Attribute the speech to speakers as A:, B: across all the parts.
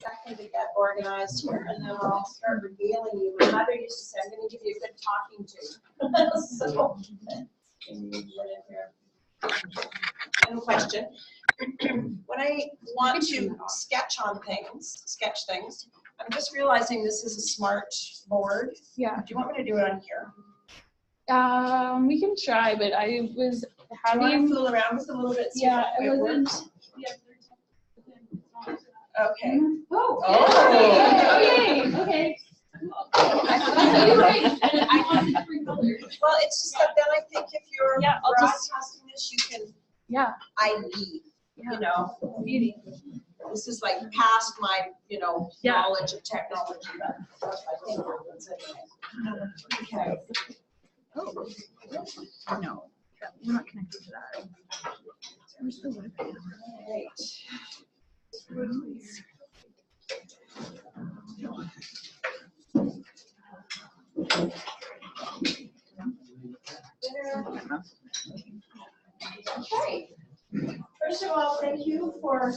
A: second to get organized here, and then I'll start regaling you. My mother used to say, I'm going to give you a good talking to. So, one question. When I want to sketch things, I'm just realizing this is a smart board.
B: Yeah.
A: Do you want me to do it on here?
B: We can try, but I was having.
A: Do you want to fool around with a little bit?
B: Yeah, it wasn't.
A: Okay.
B: Oh.
A: Oh.
B: Okay. Okay. You're right. I wanted 3 colors.
A: Well, it's just that then I think if you're broadcasting this, you can ID. You know,
B: beauty.
A: This is like past my, knowledge of technology. But I think that's anyway. Okay.
B: Oh. No, we're not connected to that. Where's the webcam?
A: Right. Okay. First of all, thank you for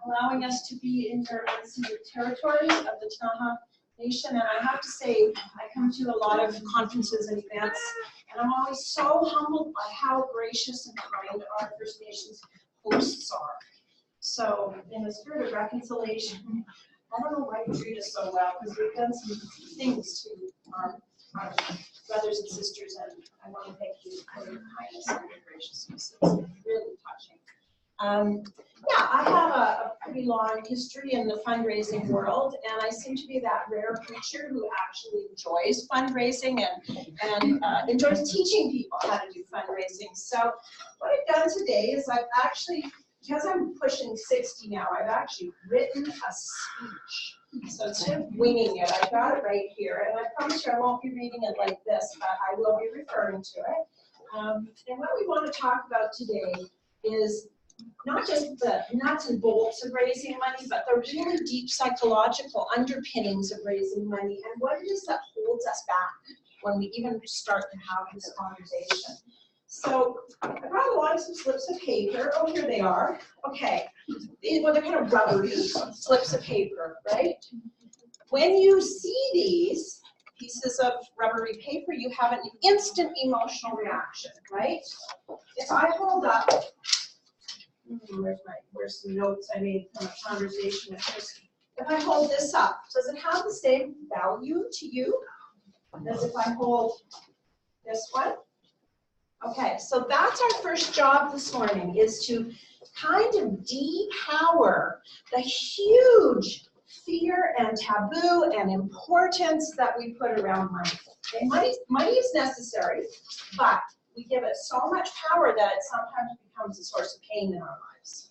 A: allowing us to be in your unceded territories of the Ktunaxa Nation. And I have to say, I come to a lot of conferences and events, and I'm always so humbled by how gracious and kind our First Nations hosts are. So, in the spirit of reconciliation, I don't know why you treat us so well, because we've done some things to our brothers and sisters, and I want to thank you for your kindness and your graciousness. It's really touching. Yeah, I have a pretty long history in the fundraising world, and I seem to be that rare creature who actually enjoys fundraising and enjoys teaching people how to do fundraising. So what I've done today is I've actually, because I'm pushing 60 now, I've actually written a speech. So instead of winging it, I've got it right here, and I promise you I won't be reading it like this, but I will be referring to it. And what we want to talk about today is not just the nuts and bolts of raising money, but the really deep psychological underpinnings of raising money and what it is that holds us back when we even start to have this conversation. So I brought along some slips of paper. Oh, here they are. Okay. Well, they're kind of rubbery slips of paper, right? When you see these pieces of rubbery paper, you have an instant emotional reaction, right? If I hold up, where's some notes I made from a conversation with this. If I hold this up, does it have the same value to you as if I hold this one? Okay, so that's our first job this morning, is to kind of de-power the huge fear and taboo and importance that we put around money. Okay, money is necessary, but we give it so much power that it sometimes becomes a source of pain in our lives.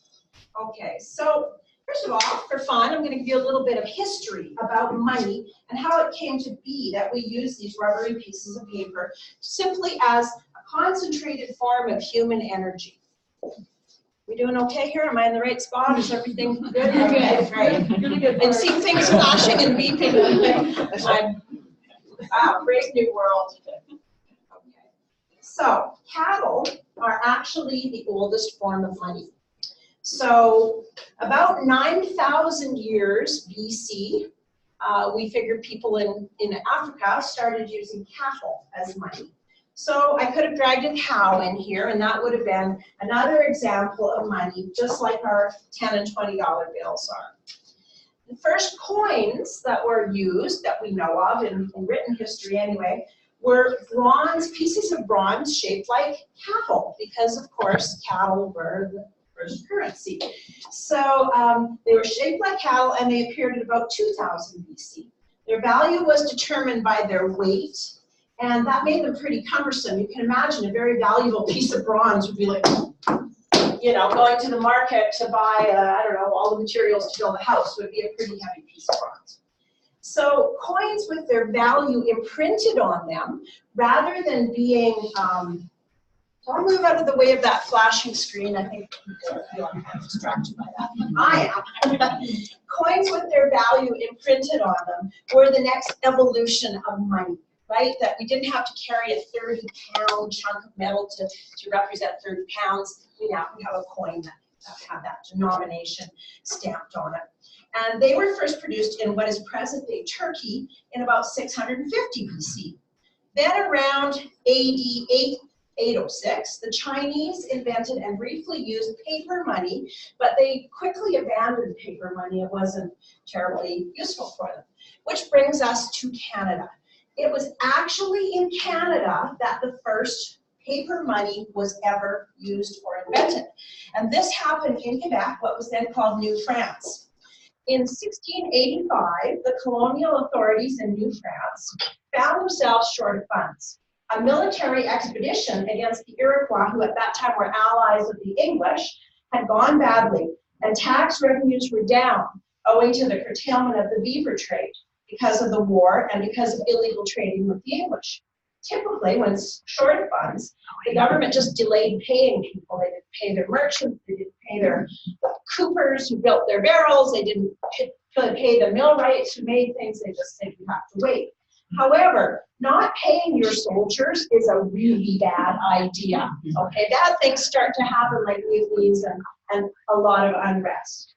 A: Okay, so first of all, for fun, I'm going to give you a little bit of history about money and how it came to be that we use these rubbery pieces of paper simply as a concentrated form of human energy. We doing okay here? Am I in the right spot? Is everything good? Okay, great. Really good. And see things flashing and beeping. Wow, brave new world. So, cattle are actually the oldest form of money. So, about 9,000 years BC, we figured people in Africa started using cattle as money. So, I could have dragged a cow in here, and that would have been another example of money, just like our $10 and $20 bills are. The first coins that were used, that we know of in written history anyway, were pieces of bronze shaped like cattle, because of course cattle were the first currency. So they were shaped like cattle, and they appeared at about 2000 BC. Their value was determined by their weight, and that made them pretty cumbersome. You can imagine a very valuable piece of bronze would be like, going to the market to buy, I don't know, all the materials to build a house would be a pretty heavy piece of bronze. So coins with their value imprinted on them, rather than being, so I'll move out of the way of that flashing screen. I think I'm distracted by that. I am. Coins with their value imprinted on them were the next evolution of money, right? That we didn't have to carry a 30-pound chunk of metal to represent 30 pounds. We now have a coin that had that denomination stamped on it. And they were first produced in what is present-day Turkey in about 650 BC. Then around AD 806, the Chinese invented and briefly used paper money, but they quickly abandoned paper money. It wasn't terribly useful for them, which brings us to Canada. It was actually in Canada that the first paper money was ever used or invented. And this happened in Quebec, what was then called New France. In 1685, the colonial authorities in New France found themselves short of funds. A military expedition against the Iroquois, who at that time were allies of the English, had gone badly, and tax revenues were down owing to the curtailment of the beaver trade because of the war and because of illegal trading with the English. Typically, when it's short of funds, the government just delayed paying people. They didn't pay their merchants, they didn't pay the coopers who built their barrels, they didn't pay the millwrights who made things, they just said you have to wait. However, not paying your soldiers is a really bad idea. Okay, bad things start to happen like mutinies and a lot of unrest.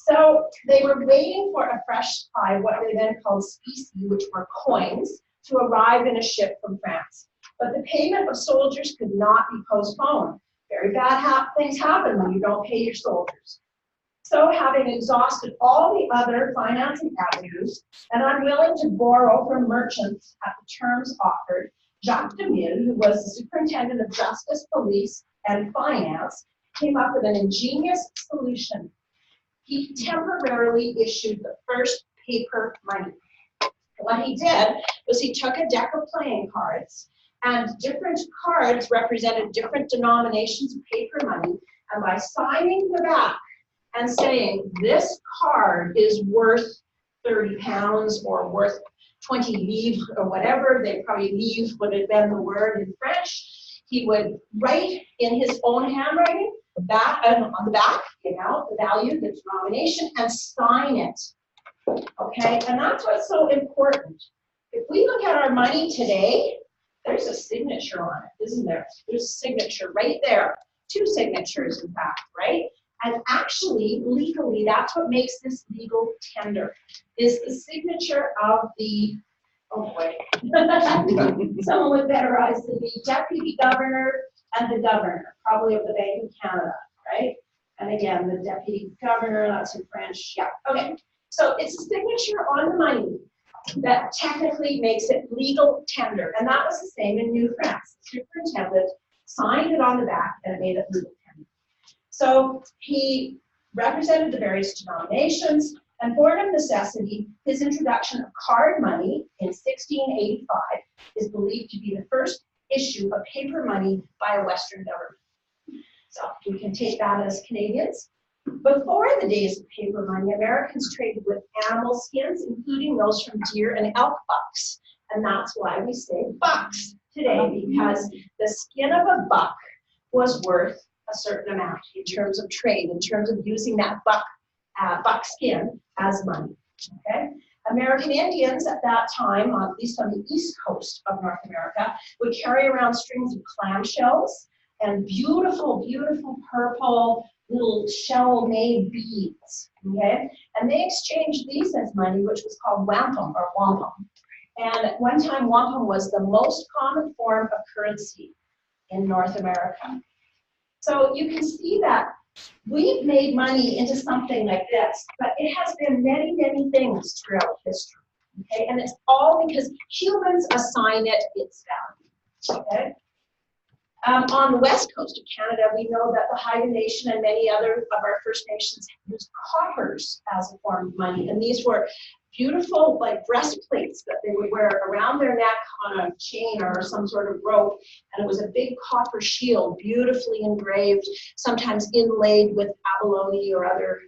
A: So they were waiting for a fresh supply, what they then called specie, which were coins, to arrive in a ship from France. But the payment of soldiers could not be postponed. Very bad things happen when you don't pay your soldiers. So having exhausted all the other financing avenues and unwilling to borrow from merchants at the terms offered, Jacques de Mille, who was the superintendent of justice, police, and finance, came up with an ingenious solution. He temporarily issued the first paper money. What he did was he took a deck of playing cards, and different cards represented different denominations of paper money, and by signing the back and saying this card is worth 30 pounds or worth 20 livres or whatever, they probably livre would have been the word in French, he would write in his own handwriting that on the back, you know, the value, the denomination, and sign it. Okay, and that's what's so important. If we look at our money today, there's a signature on it, isn't there? There's a signature right there. 2 signatures, in fact, right? And actually, legally, that's what makes this legal tender, is the signature of the, oh boy, someone with better eyes than me, deputy governor and the governor, probably of the Bank of Canada, right? And again, the deputy governor, that's in French, yeah, okay. So it's a signature on the money that technically makes it legal tender. And that was the same in New France. The superintendent signed it on the back and it made it legal tender. So he represented the various denominations, and born of necessity, his introduction of card money in 1685 is believed to be the first issue of paper money by a Western government. So we can take that as Canadians. Before the days of paper money, Americans traded with animal skins, including those from deer and elk bucks. And that's why we say bucks today, because the skin of a buck was worth a certain amount in terms of trade, in terms of using that buck skin as money. Okay? American Indians at that time, at least on the east coast of North America, would carry around strings of clamshells and beautiful, beautiful purple little shell-made beads, okay? And they exchanged these as money, which was called wampum or wampum. And at one time, wampum was the most common form of currency in North America. So you can see that we've made money into something like this, but it has been many, many things throughout history, okay? And it's all because humans assign it its value, okay? On the west coast of Canada, we know that the Haida Nation and many other of our First Nations used coppers as a form of money. And these were beautiful, like breastplates that they would wear around their neck on a chain or some sort of rope. And it was a big copper shield, beautifully engraved, sometimes inlaid with abalone or other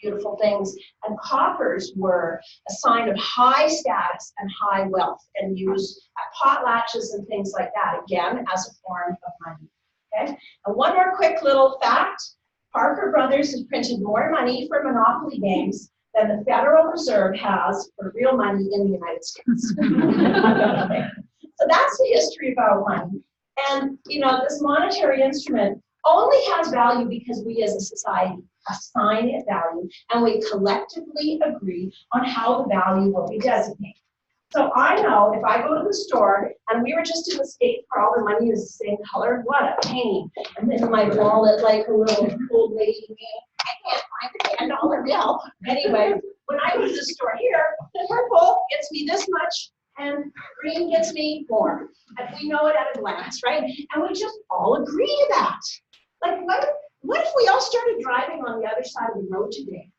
A: beautiful things. And coppers were a sign of high status and high wealth, and used at potlatches and things like that, again, as a form of money. Okay? And one more quick little fact, Parker Brothers has printed more money for Monopoly games than the Federal Reserve has for real money in the United States. So that's the history of our money. And, you know, this monetary instrument only has value because we as a society assign it value, and we collectively agree on how the value will be designated. So I know if I go to the store and we were just in the state where all the money is the same color, what a pain. And then my wallet, like a little old lady, I can't find a $10 bill. Anyway, when I go to the store here, purple gets me this much and green gets me more. And we know it at a glance, right? And we just all agree to that. Like, what if we all started driving on the other side of the road today?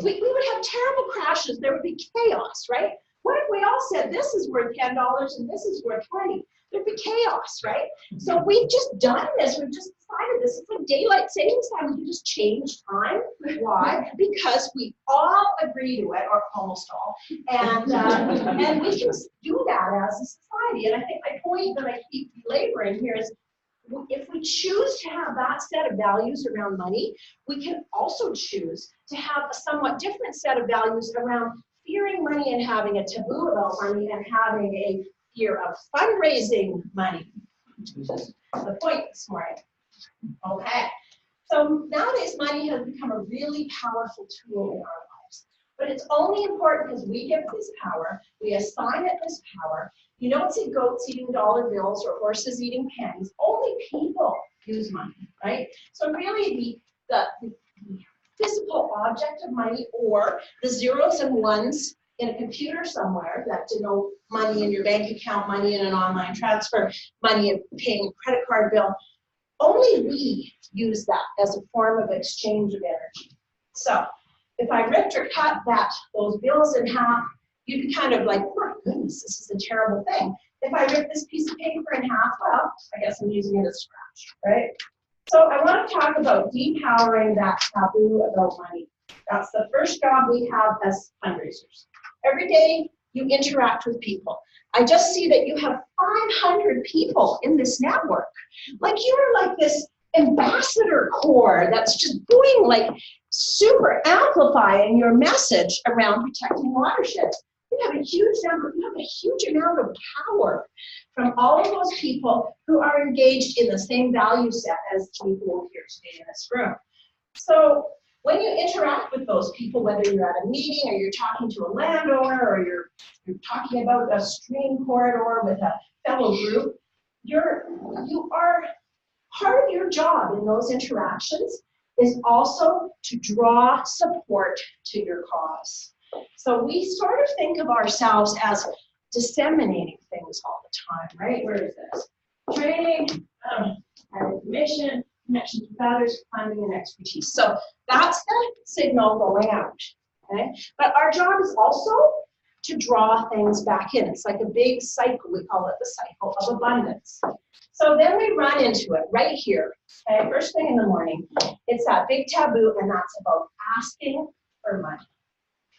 A: We would have terrible crashes. There would be chaos, right? What if we all said this is worth $10 and this is worth 20? There'd be chaos, right? So we've just done this. We've just decided this. It's like daylight savings time. We can just change time. Why? Because we all agree to it, or almost all, and we can do that as a society. And I think my point that I keep belaboring here is, if we choose to have that set of values around money, we can also choose to have a somewhat different set of values around fearing money and having a taboo about money and having a fear of fundraising money, which is the point this morning. Okay, so nowadays money has become a really powerful tool in our lives, but it's only important because we give this power, we assign it this power. You don't see goats eating dollar bills or horses eating pennies. Only people use money, right? So really the physical object of money, or the zeros and ones in a computer somewhere that denote money in your bank account, money in an online transfer, money in paying a credit card bill, only we use that as a form of exchange of energy. So if I ripped or cut those bills in half, you'd be kind of like, oh my goodness, this is a terrible thing. If I rip this piece of paper in half, well, I guess I'm using it as scratch, right? So I want to talk about depowering that taboo about money. That's the first job we have as fundraisers. Every day you interact with people. I just see that you have 500 people in this network. Like, you're like this ambassador corps that's just going, like, super amplifying your message around protecting watersheds. You have a huge number, you have a huge amount of power from all of those people who are engaged in the same value set as people here today in this room. So when you interact with those people, whether you're at a meeting or you're talking to a landowner or you're talking about a stream corridor with a fellow group, you are, part of your job in those interactions is also to draw support to your cause. So we sort of think of ourselves as disseminating things all the time, right? Where is this? Training, information, connections with others, funding, and expertise. So that's the signal going out, okay? But our job is also to draw things back in. It's like a big cycle. We call it the cycle of abundance. So then we run into it right here, okay? First thing in the morning. It's that big taboo, and that's about asking for money.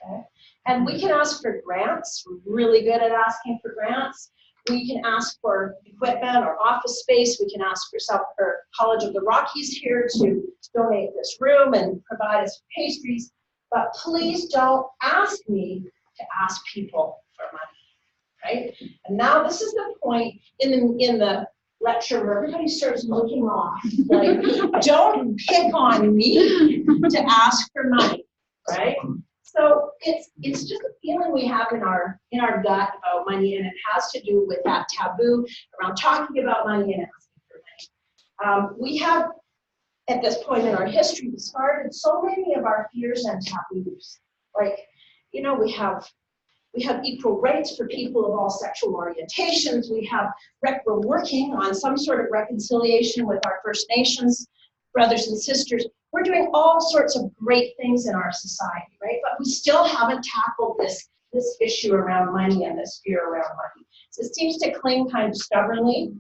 A: Okay. And we can ask for grants. We're really good at asking for grants. We can ask for equipment or office space. We can ask for College of the Rockies here to donate this room and provide us with pastries. But please don't ask me to ask people for money, right? And now this is the point in the lecture where everybody starts looking off. Like, don't pick on me to ask for money, right? So it's just a feeling we have in our gut about money, and it has to do with that taboo around talking about money and asking for money. We have, at this point in our history, discarded so many of our fears and taboos. Like, you know, we have equal rights for people of all sexual orientations. We're working on some sort of reconciliation with our First Nations brothers and sisters. We're doing all sorts of great things in our society, right? But we still haven't tackled this issue around money and this fear around money. So it seems to cling kind of stubbornly.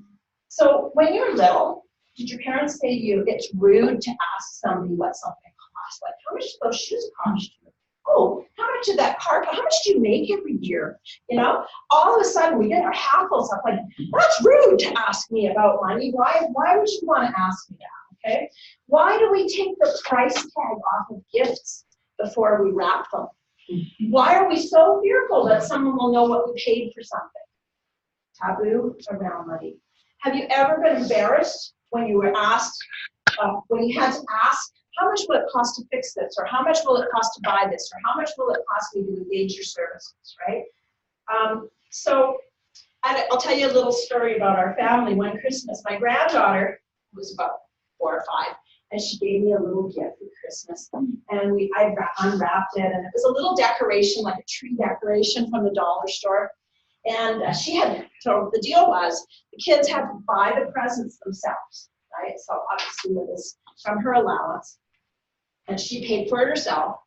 A: So when you're little, did your parents say to you, it's rude to ask somebody what something costs? Like, how much do those shoes cost you? Oh, how much did that car cost? How much do you make every year? You know, all of a sudden we get our hackles up like, that's rude to ask me about money. Why would you want to ask me that? Okay? Why do we take the price tag off of gifts before we wrap them? Why are we so fearful that someone will know what we paid for something? Taboo around money. Have you ever been embarrassed when you were asked, when you had to ask how much will it cost to fix this? Or how much will it cost to buy this? Or how much will it cost me to engage your services, right? So I'll tell you a little story about our family. One Christmas, my granddaughter was about 4 or 5, and she gave me a little gift for Christmas. And I unwrapped it, and it was a little decoration, like a tree decoration from the dollar store. And so the deal was, the kids had to buy the presents themselves, right? So obviously it was from her allowance, and she paid for it herself.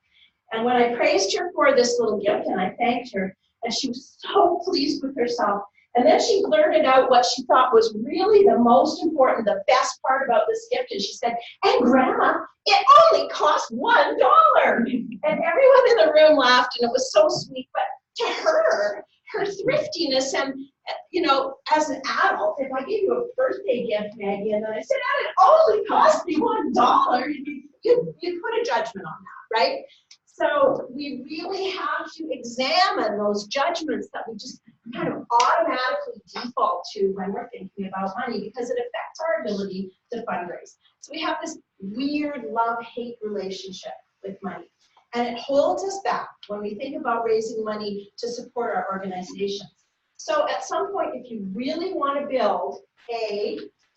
A: And when I praised her for this little gift, and I thanked her, and she was so pleased with herself, and then she blurted out what she thought was really the most important, the best part about this gift, and she said, "And Grandma, it only cost $1." And everyone in the room laughed, and it was so sweet. But to her thriftiness, and as an adult, if I gave you a birthday gift, Maggie, and then I said, "And it only cost me $1, you'd put a judgment on that, right? So we really have to examine those judgments that we just kind of automatically default to when we're thinking about money, because it affects our ability to fundraise. So we have this weird love-hate relationship with money, and it holds us back when we think about raising money to support our organizations. So at some point, if you really want to build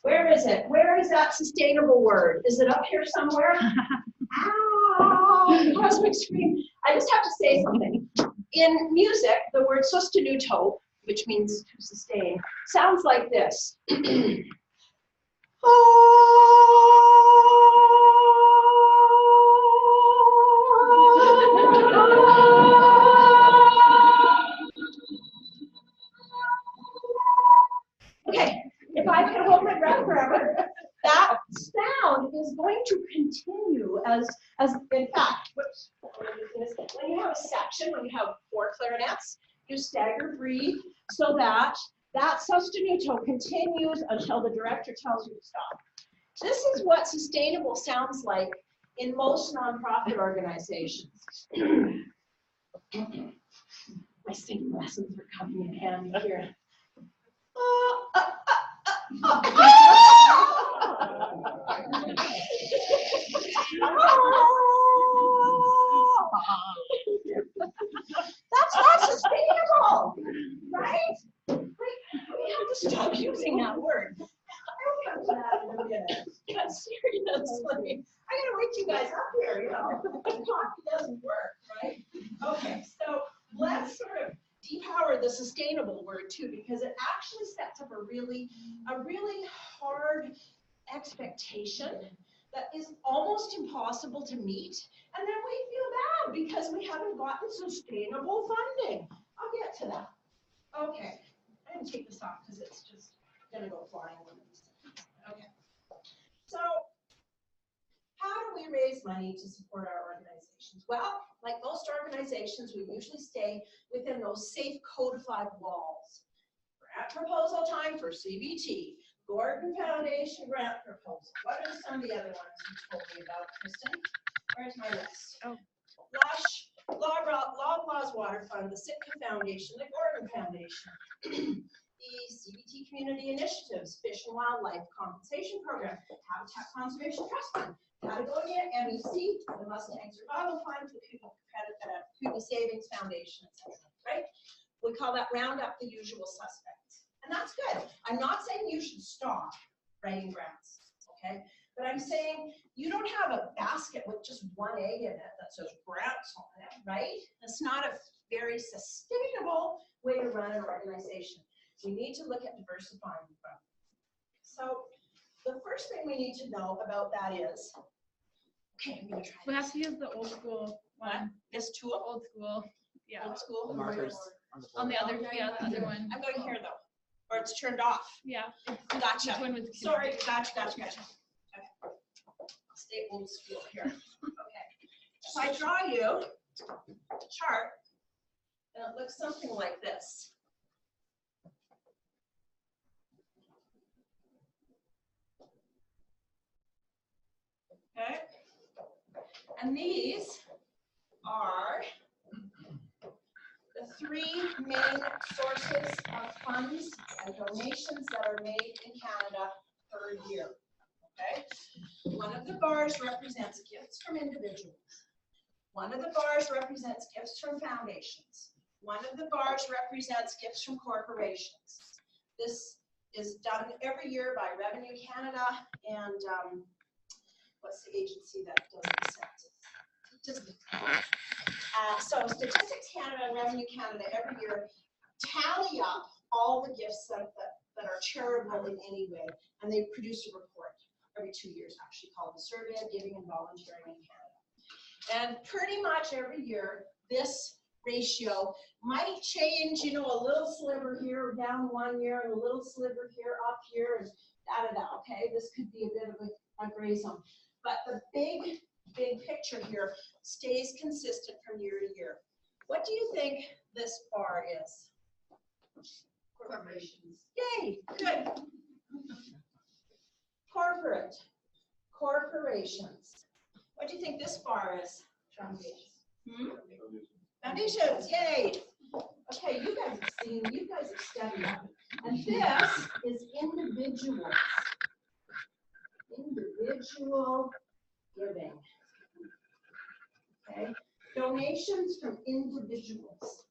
A: where is it? Where is that sustainable word? Is it up here somewhere? Cosmic scream. I just have to say something. In music, the word sostenuto, which means to sustain, sounds like this. Okay, if I can hold my breath forever, that sound is going to continue as in fact, when you have a section, when you have 4 clarinets, you stagger breathe so that sostenuto continues until the director tells you to stop. This is what sustainable sounds like in most nonprofit organizations. My singing lessons are coming in handy here. That's not sustainable, right? We have to stop using that word. I'll come to that in a minute. But seriously, I gotta wake you guys up here, Coffee doesn't work, right? Okay, so let's sort of depower the sustainable word too, because it actually sets up a really hard expectation that is almost impossible to meet, and then we feel bad because we haven't gotten sustainable funding. I'll get to that. Okay, I'm gonna take this off because it's just gonna go flying. Okay, so how do we raise money to support our organizations? Well, like most organizations, we usually stay within those safe codified walls. Grant proposal time for CBT. Gordon Foundation grant proposal. What are some of the other ones you told me about, Kristen? Where's my list? Oh. Lush, Loblaws Water Fund, the Sitka Foundation, the Gordon Foundation, the CBT Community Initiatives, Fish and Wildlife Compensation Program, Habitat Conservation Trust Fund, Patagonia, MEC, the Mustang Survival Fund, the Kootenai Savings Foundation, etc. Right? We call that round up the usual suspects. And that's good. I'm not saying you should stop writing grants, okay? But I'm saying you don't have a basket with just one egg in it that says grants on it, right? That's not a very sustainable way to run an organization. We need to look at diversifying from. So the first thing we need to know about that is, okay, I'm gonna try
B: We have to use the old school one.
A: This tool?
B: Old school. Yeah.
A: Old school?
C: The markers.
B: On the other, yeah, the other one.
A: I'm going here though, or it's turned off.
B: Yeah.
A: Gotcha.
B: Which one was
A: Sorry, gotcha. Okay. I'll stay old school here. Okay. So I draw you a chart, and it looks something like this. Okay. And these are the 3 main sources of funds and donations that are made in Canada per year. Okay. One of the bars represents gifts from individuals. One of the bars represents gifts from foundations. One of the bars represents gifts from corporations. This is done every year by Revenue Canada and what's the agency that does the census? So Statistics Canada and Revenue Canada every year tally up all the gifts that are charitable in any way, and they produce a report every 2 years, actually, called the Survey of Giving and Volunteering in Canada. And pretty much every year, this ratio might change, you know, a little sliver here down 1 year, and a little sliver here up here, and da-da-da, okay? This could be a bit of a gray zone. But the big picture here stays consistent from year to year. What do you think this bar is? Corporations. Yay, good. Corporations. What do you think this bar is? Foundations. Foundations, yay. Okay, you guys have studied that. And this is individuals. Individual giving. Okay, donations from individuals.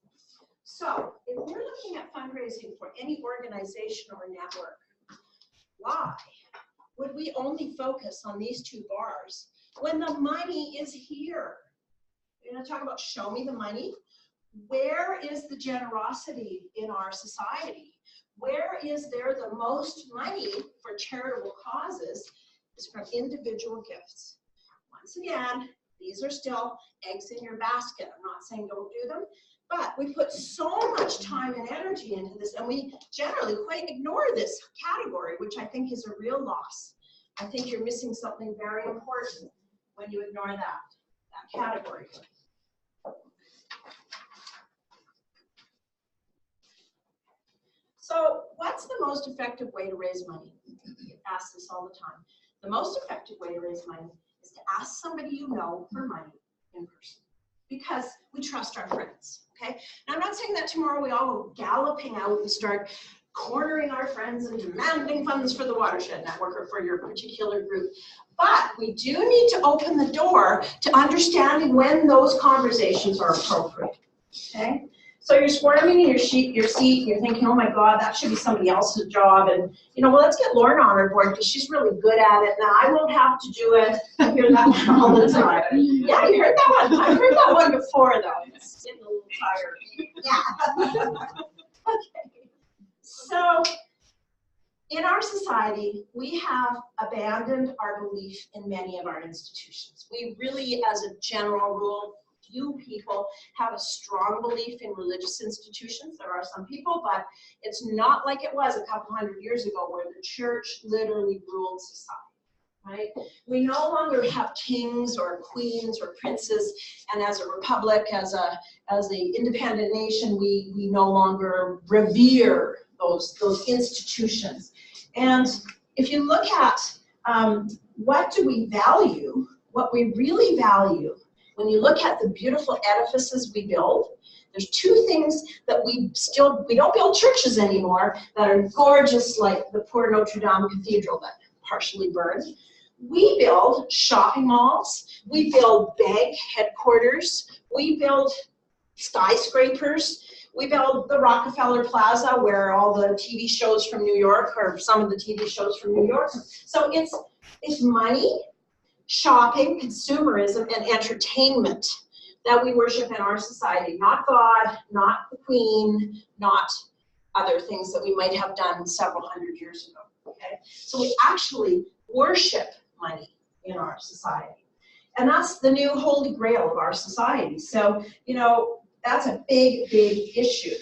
A: So if we're looking at fundraising for any organization or network, why would we only focus on these two bars when the money is here? We're going to talk about show me the money. Where is the generosity in our society? Where is there the most money for charitable causes? Is from individual gifts. Once again, these are still eggs in your basket. I'm not saying don't do them, but we put so much time and energy into this, and we generally quite ignore this category, which I think is a real loss. I think you're missing something very important when you ignore that category. So what's the most effective way to raise money? You ask this all the time. The most effective way to raise money is to ask somebody you know for money in person, because we trust our friends, okay? Now, I'm not saying that tomorrow we all go galloping out and start cornering our friends and demanding funds for the Watershed Network or for your particular group. But we do need to open the door to understanding when those conversations are appropriate, okay? So you're squirming in your seat, and you're thinking, oh my God, that should be somebody else's job. And, you know, well, let's get Lorna on our board because she's really good at it. Now, I won't have to do it. I hear that one all the time. Yeah, you heard that one. I've heard that one before, though. It's getting a little tired. Yeah. Okay. So in our society, we have abandoned our belief in many of our institutions. We really, as a general rule, few people have a strong belief in religious institutions. There are some people, but it's not like it was a couple hundred years ago where the church literally ruled society, right? We no longer have kings or queens or princes, and as a republic, as an independent nation, we no longer revere those institutions. And if you look at what do we value, what we really value, when you look at the beautiful edifices we build, there's two things that we don't build churches anymore that are gorgeous, like the poor Notre Dame Cathedral that partially burned. We build shopping malls, we build bank headquarters, we build skyscrapers, we build the Rockefeller Plaza where all the TV shows from New York, or some of the TV shows from New York. So it's money, shopping, consumerism, and entertainment that we worship in our society. Not God, not the Queen, not other things that we might have done several hundred years ago, okay? So we actually worship money in our society. And that's the new holy grail of our society. So, you know, that's a big, big issue.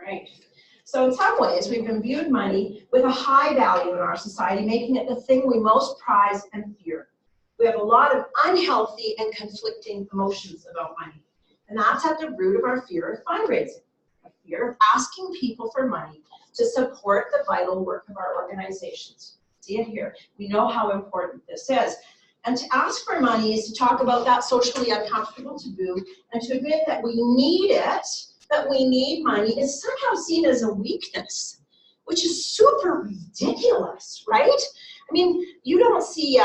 A: Right? So in some ways, we've imbued money with a high value in our society, making it the thing we most prize and fear. We have a lot of unhealthy and conflicting emotions about money. And that's at the root of our fear of fundraising, a fear of asking people for money to support the vital work of our organizations. See it here. We know how important this is. And to ask for money is to talk about that socially uncomfortable taboo, and to admit that we need it, that we need money, is somehow seen as a weakness. which is super ridiculous, right? I mean, you don't see,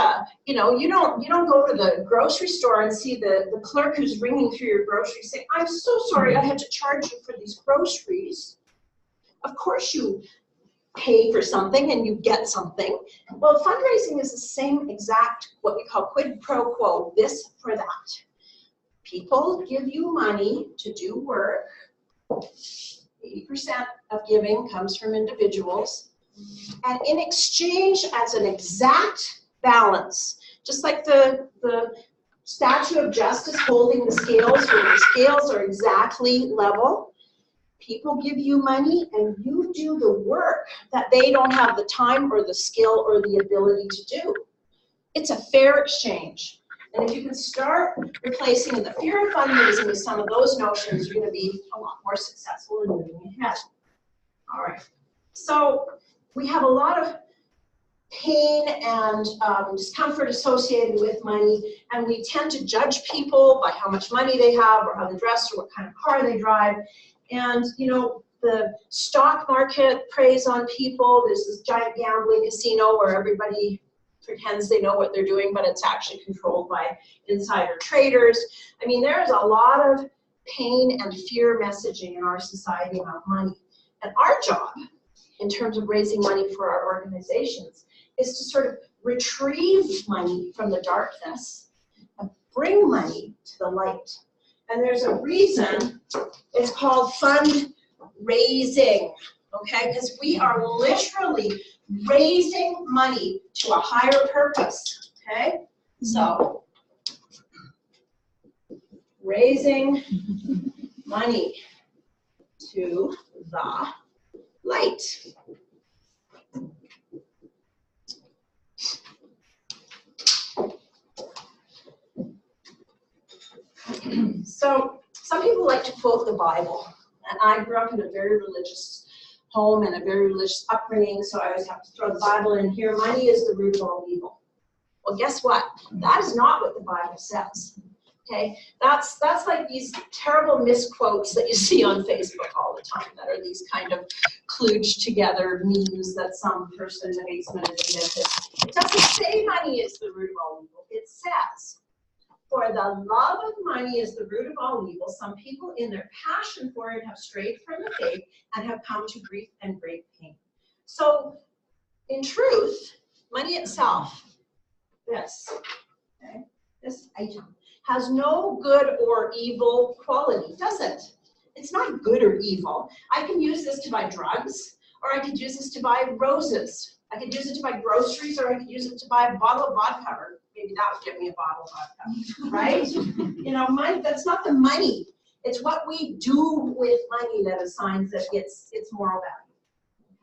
A: you know, you don't go to the grocery store and see the clerk who's ringing through your groceries saying, I'm so sorry I had to charge you for these groceries. Of course you pay for something and you get something. Well, fundraising is the same exact, what we call quid pro quo, this for that. People give you money to do work. 80% of giving comes from individuals. And in exchange, as an exact balance, just like the statue of justice holding the scales, where the scales are exactly level, people give you money and you do the work that they don't have the time or the skill or the ability to do. It's a fair exchange. And if you can start replacing the fear of fundraising with some of those notions, you're going to be a lot more successful in moving ahead. All right. So we have a lot of pain and discomfort associated with money, and we tend to judge people by how much money they have or how they dress or what kind of car they drive. And, you know, the stock market preys on people. There's this giant gambling casino where everybody pretends they know what they're doing, but it's actually controlled by insider traders. I mean, there's a lot of pain and fear messaging in our society about money. And our job, in terms of raising money for our organizations, is to sort of retrieve money from the darkness and bring money to the light. And there's a reason it's called fundraising, okay? Because we are literally raising money to a higher purpose, okay? So, raising money to the light. So, some people like to quote the Bible, and I grew up in a very religious home and a very religious upbringing, so I always have to throw the Bible in here. Money is the root of all evil. Well, guess what? That is not what the Bible says. Okay, that's like these terrible misquotes that you see on Facebook all the time, that are these kind of kludged together memes that some person in the basement has invented. It doesn't say money is the root of all evil. It says, for the love of money is the root of all evil. Some people in their passion for it have strayed from the faith and have come to grief and great pain. So, in truth, money itself, this item, has no good or evil quality, does it? It's not good or evil. I can use this to buy drugs, or I could use this to buy roses. I could use it to buy groceries, or I could use it to buy a bottle of vodka, or maybe that would get me a bottle of vodka, right? You know, money, that's not the money. It's what we do with money that assigns it its moral value,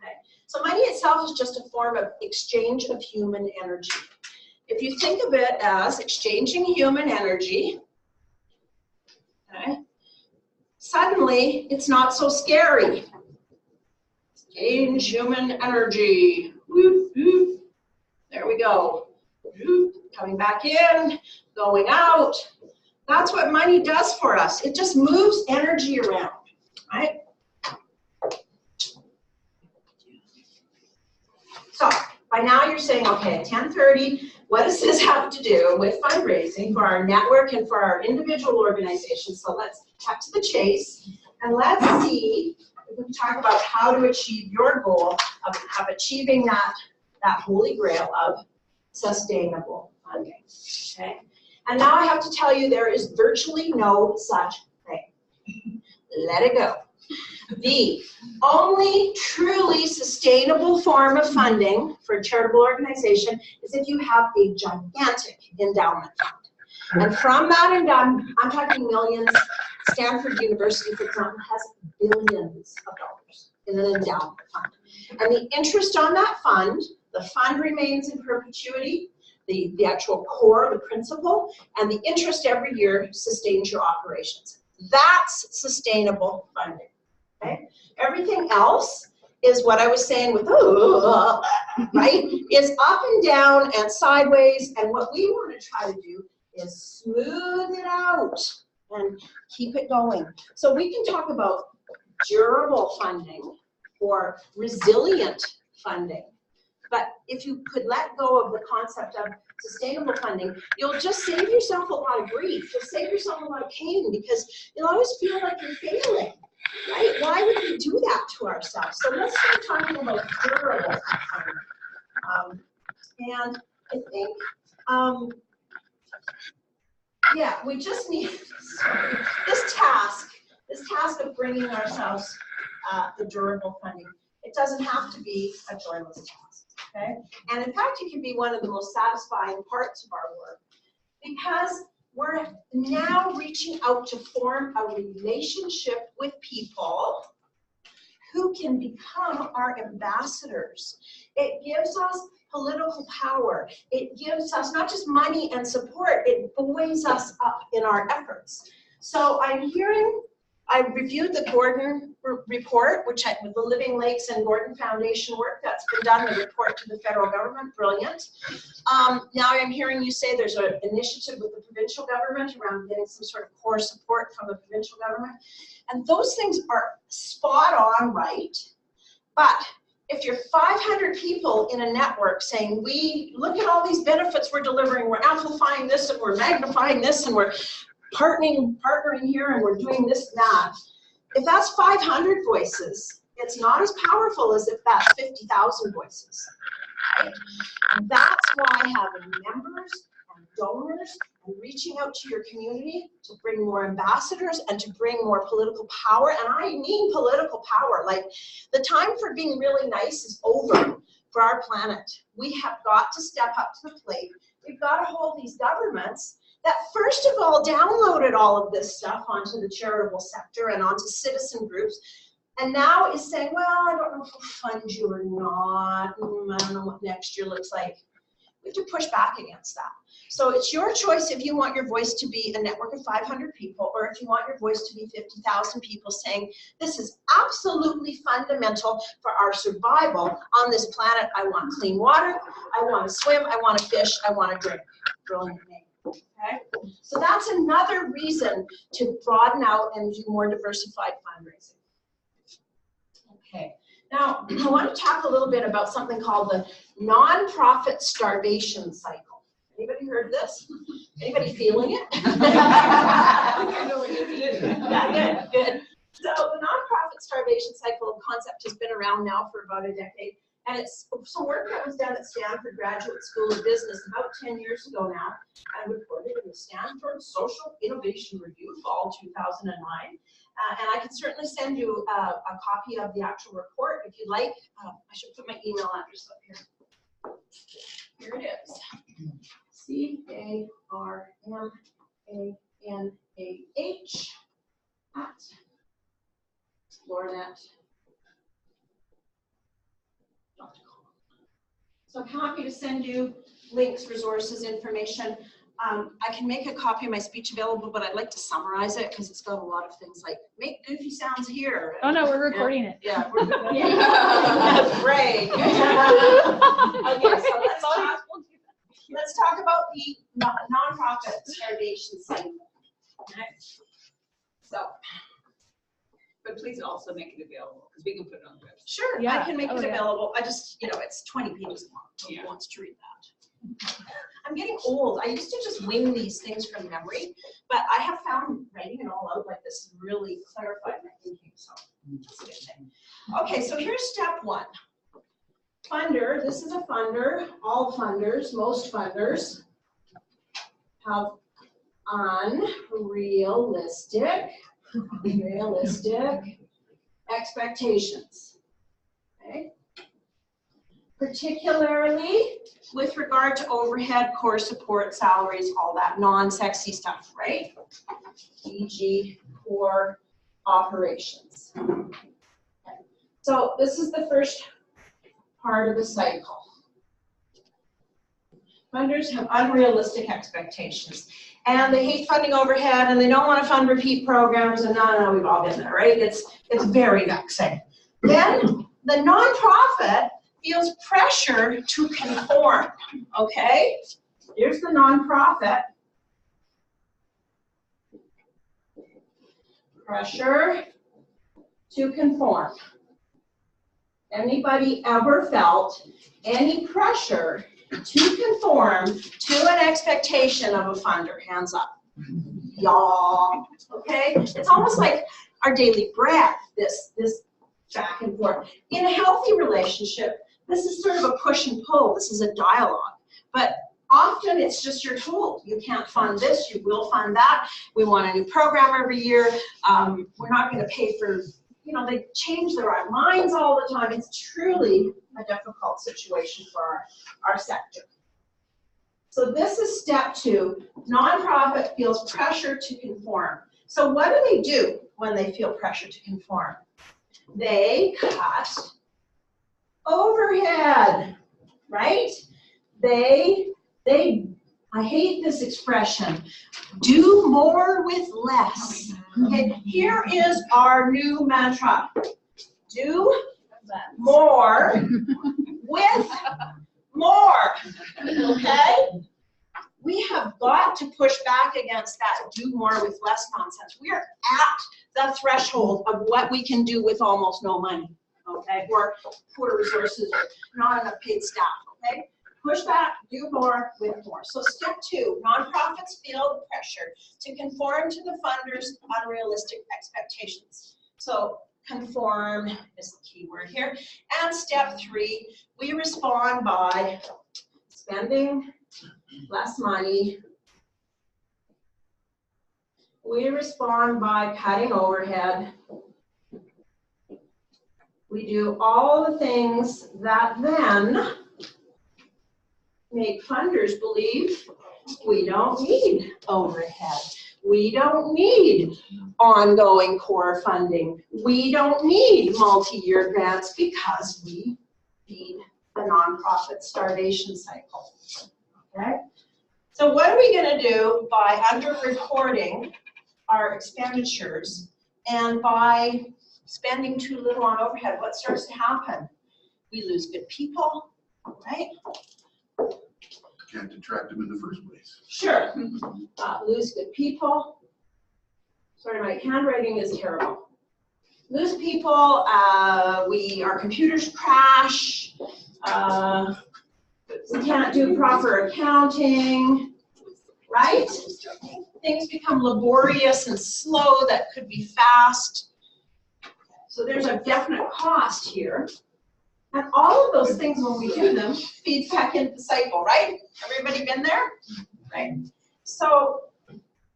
A: okay? So money itself is just a form of exchange of human energy. If you think of it as exchanging human energy, okay, suddenly it's not so scary. Exchange human energy. Whoop, whoop. There we go. Whoop. Coming back in, going out. That's what money does for us. It just moves energy around, right? So by now you're saying, okay, at 10:30, what does this have to do with fundraising for our network and for our individual organizations? So let's cut to the chase, and let's see if we can talk about how to achieve your goal of achieving that holy grail of sustainable funding, okay? And now I have to tell you, there is virtually no such thing. Let it go. The only truly sustainable form of funding for a charitable organization is if you have a gigantic endowment fund. And from that endowment, I'm talking millions. Stanford University, for example, has billions of dollars in an endowment fund. And the interest on that fund, the fund remains in perpetuity, the actual core, the principal, and the interest every year sustains your operations. That's sustainable funding. Okay? Everything else is what I was saying with, right, is up and down and sideways, and what we want to try to do is smooth it out and keep it going. So we can talk about durable funding, or resilient funding. But if you could let go of the concept of sustainable funding, you'll just save yourself a lot of grief. You'll save yourself a lot of pain because you'll always feel like you're failing, right? Why would we do that to ourselves? So let's start talking about durable funding. And I think, yeah, we just need this task of bringing ourselves the durable funding. It doesn't have to be a joyless task, okay? And in fact, it can be one of the most satisfying parts of our work because we're now reaching out to form a relationship with people who can become our ambassadors. It gives us political power. It gives us not just money and support, it buoys us up in our efforts. So I reviewed the Gordon report, with the Living Lakes and Gordon Foundation work that's been done, the report to the federal government, brilliant. Now I'm hearing you say there's an initiative with the provincial government around getting some sort of core support from the provincial government. And those things are spot on right, but if you're 500 people in a network saying, look at all these benefits we're delivering, we're amplifying this and we're magnifying this and we're partnering here and we're doing this and that. If that's 500 voices, it's not as powerful as if that's 50,000 voices. Right? And that's why having members and donors and reaching out to your community to bring more ambassadors and to bring more political power, and I mean political power, like the time for being really nice is over for our planet. We have got to step up to the plate. We've got to hold these governments that first of all downloaded all of this stuff onto the charitable sector and onto citizen groups, and now is saying, well, I don't know if we'll fund you or not, I don't know what next year looks like. We have to push back against that. So it's your choice if you want your voice to be a network of 500 people or if you want your voice to be 50,000 people saying, this is absolutely fundamental for our survival on this planet. I want clean water, I want to swim, I want to fish, I want to drink. Brilliant name. Okay? So that's another reason to broaden out and do more diversified fundraising. Okay. Now, I want to talk a little bit about something called the nonprofit starvation cycle. Anybody heard this? Anybody feeling it? Yeah, good. So the nonprofit starvation cycle concept has been around now for about a decade. And it's some work that was done at Stanford Graduate School of Business about 10 years ago now, and reported in the Stanford Social Innovation Review, fall 2009. And I can certainly send you a copy of the actual report if you'd like. I should put my email address up here. Here it is. CARMANAH at Lornet. So I'm happy to send you links, resources, information. I can make a copy of my speech available, but I'd like to summarize it because it's got a lot of things like make goofy sounds here.
B: Oh no, we're recording it.
A: Yeah, we're recording it. That's great. Okay, so let's talk about the nonprofit starvation cycle. Okay. So.
C: But please also make it available because we can put it on the website.
A: Sure,
B: yeah.
A: I can make it available. I just, it's 20 pages long. Who wants to read that? I'm getting old. I used to just wing these things from memory, but I have found writing it all out like this really clarified my thinking, so that's a good thing. Okay, so here's step one. Funder, this is a funder. All funders, most funders have unrealistic expectations, okay? Particularly with regard to overhead, core support, salaries, all that non-sexy stuff, right? E.g. core operations. Okay. So this is the first part of the cycle. Funders have unrealistic expectations. And they hate funding overhead, and they don't want to fund repeat programs, and no, we've all been there, right? It's very vexing. Then the nonprofit feels pressure to conform, okay? Here's the nonprofit. Pressure to conform. Anybody ever felt any pressure to conform to an expectation of a funder? Hands up. Y'all, okay? It's almost like our daily bread, this back and forth. In a healthy relationship, this is sort of a push and pull. This is a dialogue. But often it's just you're told, you can't fund this, you will fund that. We want a new program every year. We're not going to pay for, you know, they change their minds all the time. It's truly a difficult situation for our sector. So this is step 2. Nonprofit feels pressure to conform. So what do when they feel pressure to conform? They cut overhead, right? I hate this expression, do more with less. Okay, here is our new mantra. Do more with more, okay? We have got to push back against that do more with less nonsense. We are at the threshold of what we can do with almost no money, okay? Or poor resources, or not enough paid staff, okay? Push back, do more with more. So step 2, nonprofits feel the pressure to conform to the funders' unrealistic expectations. So conform is the key word here. And step 3, we respond by spending less money. We respond by cutting overhead. We do all the things that then make funders believe we don't need overhead. We don't need ongoing core funding. We don't need multi-year grants because we feed the nonprofit starvation cycle. Okay? So what are we going to do by under-reporting our expenditures and by spending too little on overhead? What starts to happen? We lose good people, right?
D: Can't attract them in the first place.
A: Sure. Lose good people. Sorry, my handwriting is terrible. Lose people. Our computers crash. We can't do proper accounting, right? Things become laborious and slow that could be fast. So there's a definite cost here. And all of those things, when we do them, feeds back into the cycle, right? Everybody been there? Right? So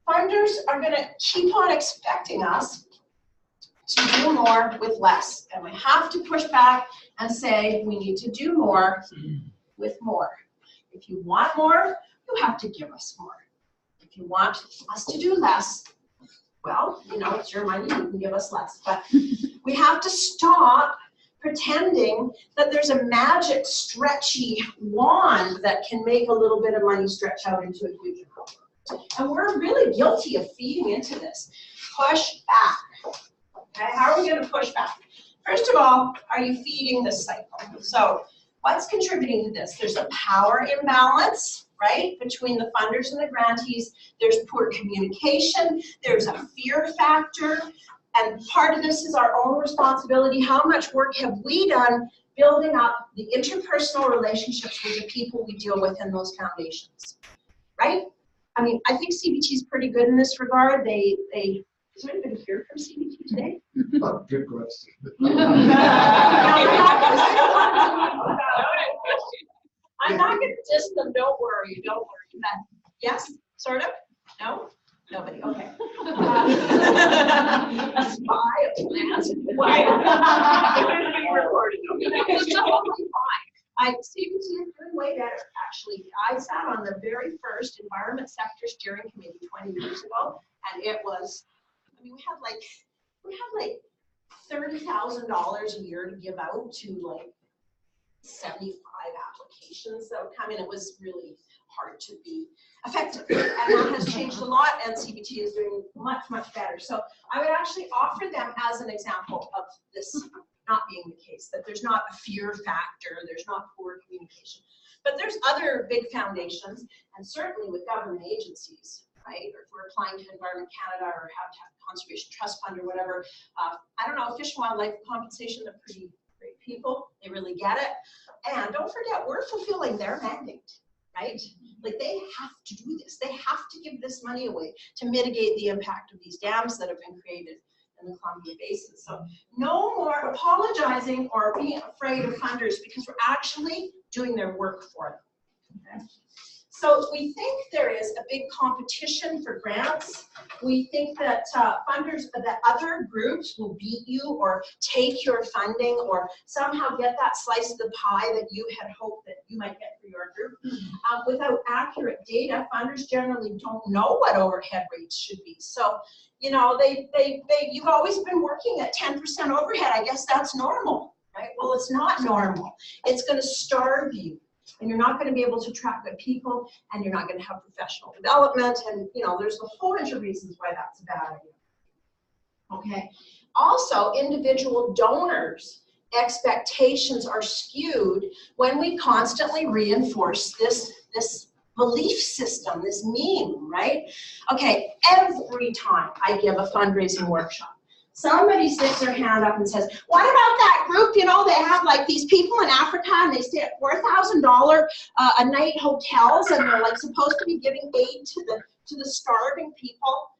A: funders are going to keep on expecting us to do more with less. And we have to push back and say we need to do more with more. If you want more, you have to give us more. If you want us to do less, well, you know, it's your money, you can give us less. But we have to stop pretending that there's a magic stretchy wand that can make a little bit of money stretch out into a huge amount. And we're really guilty of feeding into this. Push back. Okay, how are we going to push back? First of all, are you feeding this cycle? So what's contributing to this? There's a power imbalance, right, between the funders and the grantees. There's poor communication. There's a fear factor. And part of this is our own responsibility. How much work have we done building up the interpersonal relationships with the people we deal with in those foundations, right? I mean, I think CBT is pretty good in this regard. Is there anybody here from CBT today?
D: Oh, good question.
A: I'm not going to diss them. Don't worry. Don't worry. Yes? Sort of? No? Nobody. Okay. A spy, a glance. Why? It's being recorded. It's totally fine. CBT is doing way better, actually. I sat on the very first Environment Sector Steering Committee 20 years ago, and it was, I mean, we had like $30,000 a year to give out to like 75 applications that would come in. It was really hard to be effective, and that has changed a lot, and CBT is doing much, much better. So I would actually offer them as an example of this not being the case, that there's not a fear factor, there's not poor communication. But there's other big foundations, and certainly with government agencies, right? Or if we're applying to Environment Canada or Habitat Conservation Trust Fund or whatever, I don't know, Fish and Wildlife compensation, they're pretty great people. They really get it. And don't forget, we're fulfilling their mandate, right? Like they have to do this. They have to give this money away to mitigate the impact of these dams that have been created in the Columbia Basin. So no more apologizing or being afraid of funders, because we're actually doing their work for them. Okay? So we think there is a big competition for grants. We think that funders, that other groups will beat you or take your funding or somehow get that slice of the pie that you had hoped that you might get for your group. Without accurate data, funders generally don't know what overhead rates should be. So, you know, you've always been working at 10% overhead. I guess that's normal, right? Well, it's not normal. It's going to starve you. And you're not going to be able to attract good people, and you're not going to have professional development, and you know, there's a whole bunch of reasons why that's a bad idea. Okay. Also, individual donors' expectations are skewed when we constantly reinforce this belief system, this meme, right? Okay, every time I give a fundraising workshop, somebody sticks their hand up and says, what about that group, you know, they have like these people in Africa and they stay at $4,000 a night hotels and they're like supposed to be giving aid to the starving people.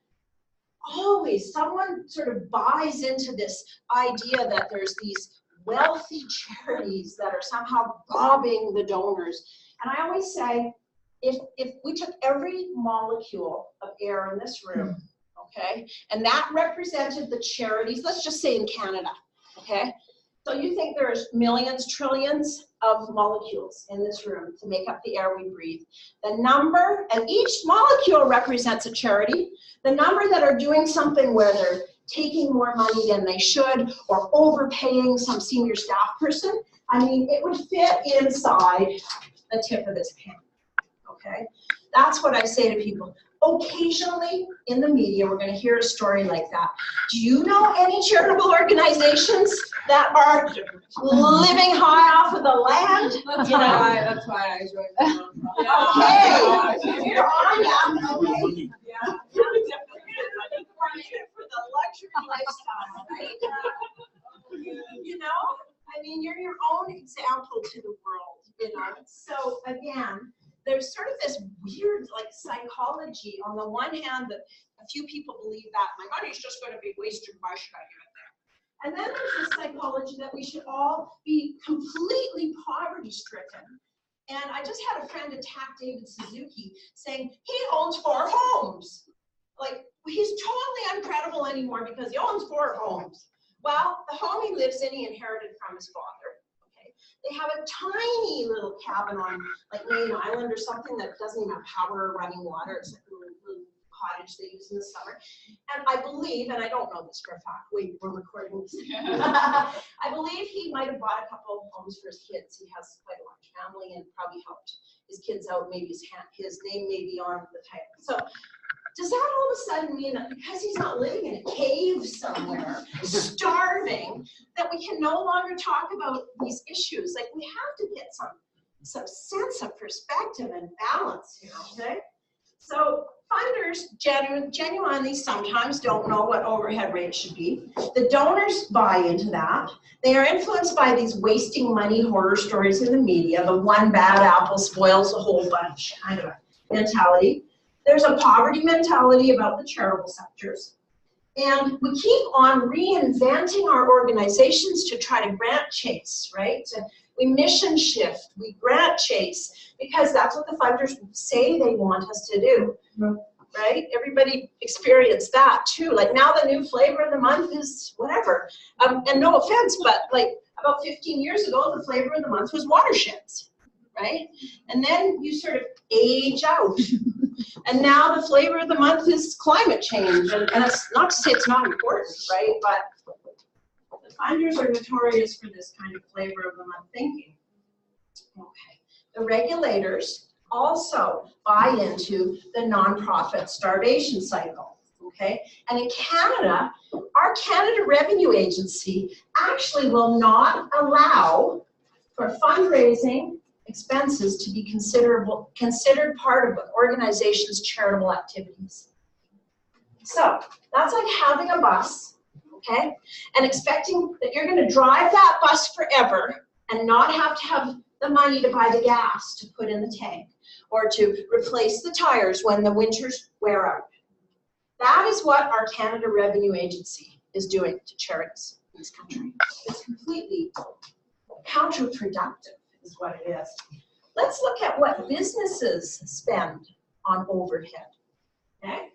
A: Always someone sort of buys into this idea that there's these wealthy charities that are somehow robbing the donors. And I always say, if we took every molecule of air in this room, okay, and that represented the charities, let's just say in Canada, okay? So you think there's millions, trillions of molecules in this room to make up the air we breathe. The number, and each molecule represents a charity, the number that are doing something where they're taking more money than they should or overpaying some senior staff person, I mean, it would fit inside the tip of this pen, okay? That's what I say to people. Occasionally in the media, we're going to hear a story like that. Do you know any charitable organizations that are living high off of the land? You know?
C: That's why I joined the nonprofit.
A: Okay, here are you. Okay.
C: Yeah.
A: We're in it for the luxury lifestyle, right? You know, I mean, you're your own example to the world, you know. So again, there's sort of this weird like psychology. On the one hand, that a few people believe that my money's just going to be wasted, why should I give it there? And then there's this psychology that we should all be completely poverty stricken. And I just had a friend attack David Suzuki saying he owns 4 homes. Like, he's totally uncredible anymore because he owns 4 homes. Well, the home he lives in, he inherited from his father. They have a tiny little cabin on like Main Island or something that doesn't even have power or running water. It's like a little cottage they use in the summer. And I believe, and I don't know this for a fact, wait, we're recording this. I believe he might have bought a couple of homes for his kids. He has quite a large family and probably helped his kids out. Maybe his name may be on the title. So does that all of a sudden mean that because he's not living in a cave somewhere, starving, that we can no longer talk about these issues? Like, we have to get some sense of perspective and balance here, okay? So funders genuinely sometimes don't know what overhead rates should be. The donors buy into that. They are influenced by these wasting money horror stories in the media, the one bad apple spoils the whole bunch kind of a mentality. There's a poverty mentality about the charitable sectors. And we keep on reinventing our organizations to try to grant chase, right? We mission shift, we grant chase, because that's what the funders say they want us to do, right? Everybody experienced that too. Like now the new flavor of the month is whatever. And no offense, but like about 15 years ago, the flavor of the month was watersheds, right? And then you sort of age out. And now the flavor of the month is climate change. And it's not to say it's not important, right? But the funders are notorious for this kind of flavor of the month thinking. Okay. The regulators also buy into the nonprofit starvation cycle. Okay. And in Canada, our Canada Revenue Agency actually will not allow for fundraising expenses to be considered part of an organization's charitable activities. So that's like having a bus, okay? And expecting that you're gonna drive that bus forever and not have to have the money to buy the gas to put in the tank or to replace the tires when the winters wear out. That is what our Canada Revenue Agency is doing to charities in this country. It's completely counterproductive is what it is. Let's look at what businesses spend on overhead, okay?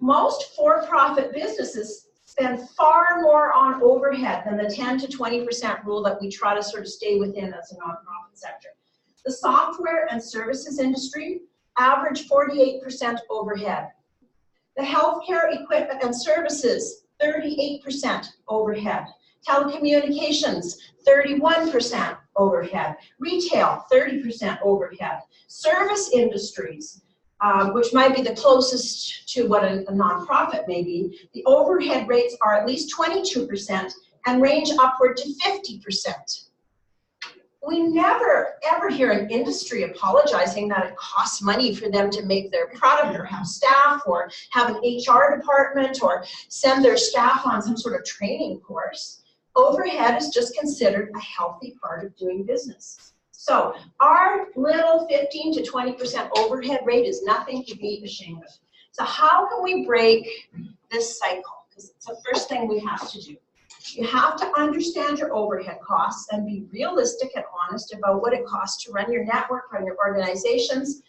A: Most for-profit businesses spend far more on overhead than the 10 to 20% rule that we try to sort of stay within as a nonprofit sector. The software and services industry average 48% overhead. The healthcare equipment and services, 38% overhead. Telecommunications, 31% overhead. Retail, 30% overhead. Service industries, which might be the closest to what a nonprofit may be, the overhead rates are at least 22% and range upward to 50%. We never, ever hear an industry apologizing that it costs money for them to make their product or have staff or have an HR department or send their staff on some sort of training course. Overhead is just considered a healthy part of doing business. So our little 15 to 20% overhead rate is nothing to be ashamed of. So how can we break this cycle? Because it's the first thing we have to do. You have to understand your overhead costs and be realistic and honest about what it costs to run your network, run your organizations.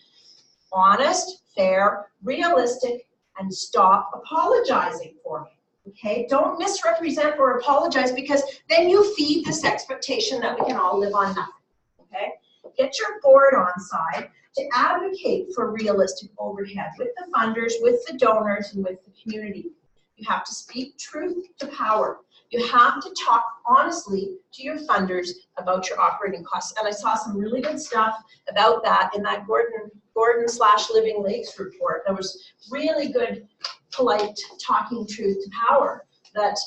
A: Honest, fair, realistic, and stop apologizing for it. Okay? Don't misrepresent or apologize because then you feed this expectation that we can all live on nothing. Okay? Get your board on side to advocate for realistic overhead with the funders, with the donors, and with the community. You have to speak truth to power. You have to talk honestly to your funders about your operating costs. And I saw some really good stuff about that in that Gordon/Living Lakes report. There was really good, polite talking truth to power that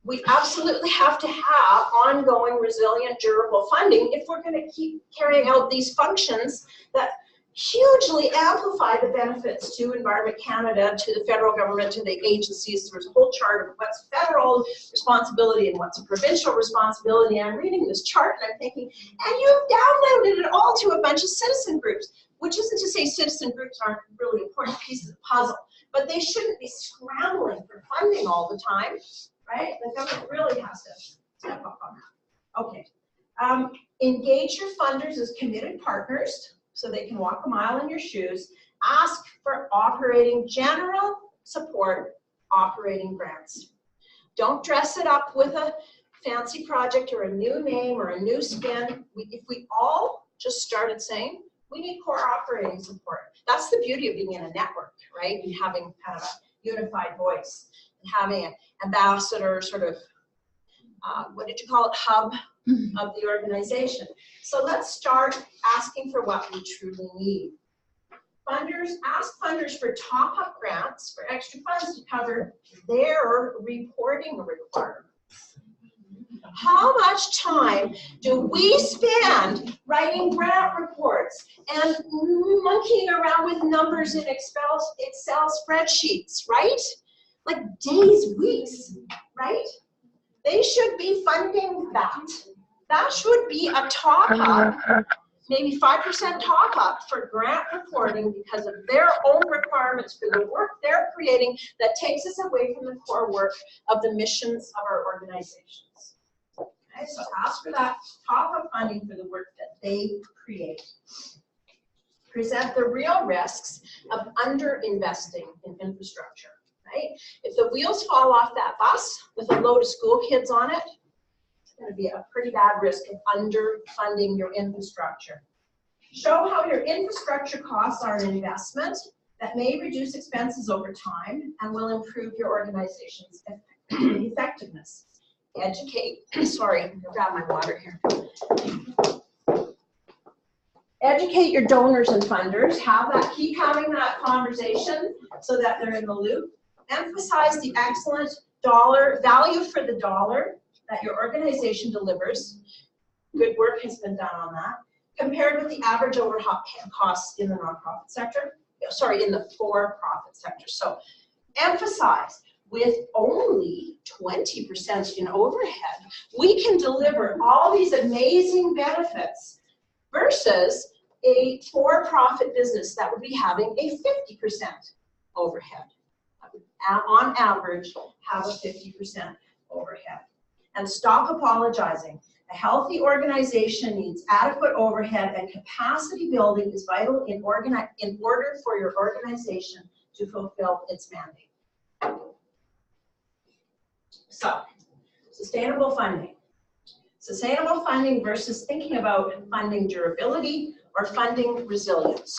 A: we absolutely have to have ongoing, resilient, durable funding if we're going to keep carrying out these functions that hugely amplify the benefits to Environment Canada, to the federal government, to the agencies. There's a whole chart of what's federal responsibility and what's provincial responsibility. And I'm reading this chart and I'm thinking, and you've downloaded it all to a bunch of citizen groups, which isn't to say citizen groups aren't really important pieces of the puzzle, but they shouldn't be scrambling for funding all the time, right? The government really has to step up on that. Okay. Engage your funders as committed partners, so they can walk a mile in your shoes. Ask for general support operating grants. Don't dress it up with a fancy project or a new name or a new spin. If we all just started saying, we need core operating support. That's the beauty of being in a network, right? And having kind of a unified voice and having an ambassador sort of, what did you call it, hub of the organization. So let's start asking for what we truly need. Funders, ask funders for top-up grants for extra funds to cover their reporting requirements. How much time do we spend writing grant reports and monkeying around with numbers in Excel spreadsheets, right? Like days, weeks, right? They should be funding that. That should be a top-up, maybe 5% top-up for grant reporting because of their own requirements for the work they're creating that takes us away from the core work of the missions of our organizations. Okay, so ask for that top-up funding for the work that they create. Present the real risks of under-investing in infrastructure. Right? If the wheels fall off that bus with a load of school kids on it, it's going to be a pretty bad risk of underfunding your infrastructure. Show how your infrastructure costs are an investment that may reduce expenses over time and will improve your organization's effectiveness. Educate, sorry, I'm going to grab my water here. Educate your donors and funders. Keep having that conversation so that they're in the loop. Emphasize the excellent value for the dollar that your organization delivers. Good work has been done on that. Compared with the average overhead costs in the nonprofit sector, in the for-profit sector. So emphasize, with only 20% in overhead, we can deliver all these amazing benefits versus a for-profit business that would be having a 50% overhead. On average, have a 50% overhead. And stop apologizing. A healthy organization needs adequate overhead, and capacity building is vital in order for your organization to fulfill its mandate. So, sustainable funding. Sustainable funding versus thinking about funding durability or funding resilience.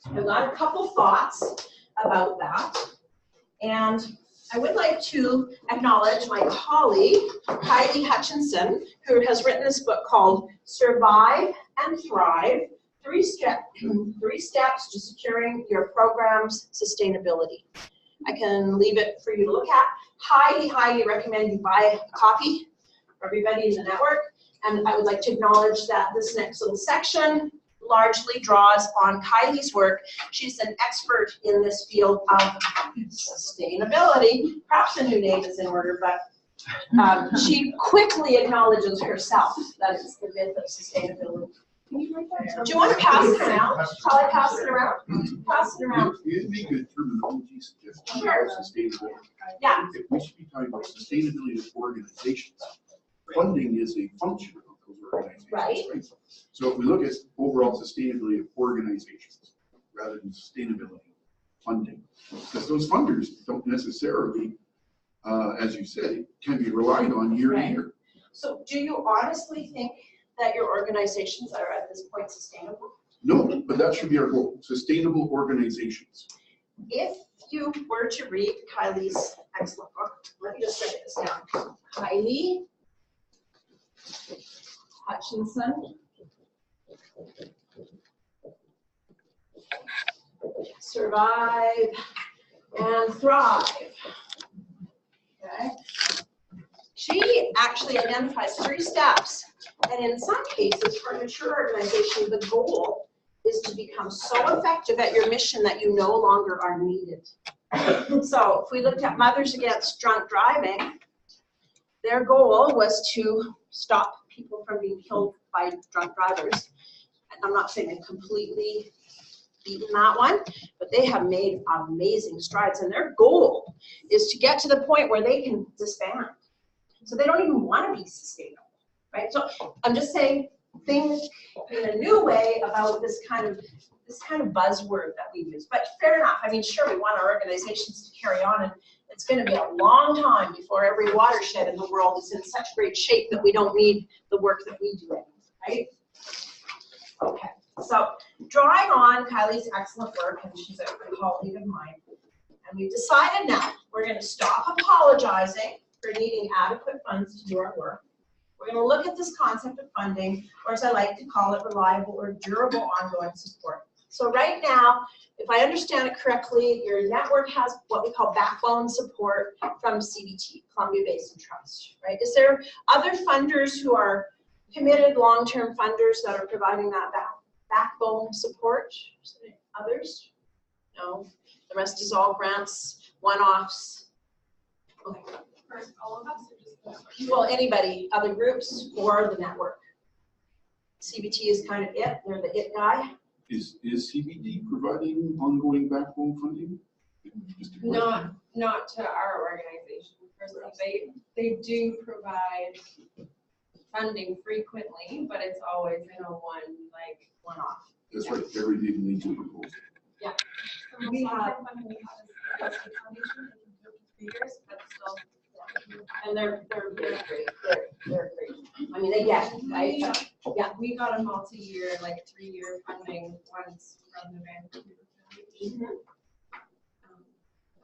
A: I've got a couple thoughts about that. And I would like to acknowledge my colleague, Kylie Hutchinson, who has written this book called Survive and Thrive, 3 steps to securing your program's sustainability. I can leave it for you to look at. Highly, highly recommend you buy a copy for everybody in the network. And I would like to acknowledge that this next little section largely draws on Kylie's work. She's an expert in this field of sustainability. Perhaps a new name is in order, but she quickly acknowledges herself that it's the myth of sustainability. Can you write that down? Do you want to pass it around? Shall I pass it around? Pass it around.
D: It'd be good terminology suggestion.
A: Sure.
D: Sustainability.
A: Yeah.
D: We should be talking about sustainability of organizations. Funding is a function of those organizations.
A: Right.
D: So if we look at overall sustainability of organizations rather than sustainability funding, because those funders don't necessarily, as you said, can be relied on year to year.
A: So do you honestly think that your organizations are at this point sustainable?
D: No, but that should be our goal, sustainable organizations.
A: If you were to read Kylie's excellent book, let me just write this down. Kylie Hutchinson, Survive and Thrive. Okay. She actually identifies 3 steps, and in some cases, for a mature organization, the goal is to become so effective at your mission that you no longer are needed. So if we looked at Mothers Against Drunk Driving, their goal was to stop people from being killed by drunk drivers. And I'm not saying they've completely beaten that one, but they have made amazing strides, and their goal is to get to the point where they can disband. So they don't even want to be sustainable, right? So I'm just saying, think in a new way about this kind of buzzword that we use. But fair enough. I mean, sure, we want our organizations to carry on, and it's going to be a long time before every watershed in the world is in such great shape that we don't need the work that we do, right? Okay. So drawing on Kylie's excellent work, and she's a colleague of mine, and we've decided now we're going to stop apologizing for needing adequate funds to do our work. We're going to look at this concept of funding, or as I like to call it, reliable or durable ongoing support. So right now, if I understand it correctly, your network has what we call backbone support from CBT, Columbia Basin Trust, right? Is there other funders who are committed long-term funders that are providing that backbone support? Others? No. The rest is all grants, one-offs. Okay.
B: For all of us, or just
A: Well, anybody, other groups, or the network. CBT is kind of it. They're the it guy.
D: Is CBD providing ongoing backbone funding? Just to clarify.
B: not to our organization personally. They do provide funding frequently, but it's always in a one-off.
D: That's right, everything needs a proposal.
B: Yeah. So
C: We
B: most of
C: have-
B: our funding we have is the Trustee Foundation, it's been 2 years, but still.
A: And they're great. They're great. I mean, they get it, right? Yeah.
B: We got a multi-year, 3-year funding once from the Vancouver County. That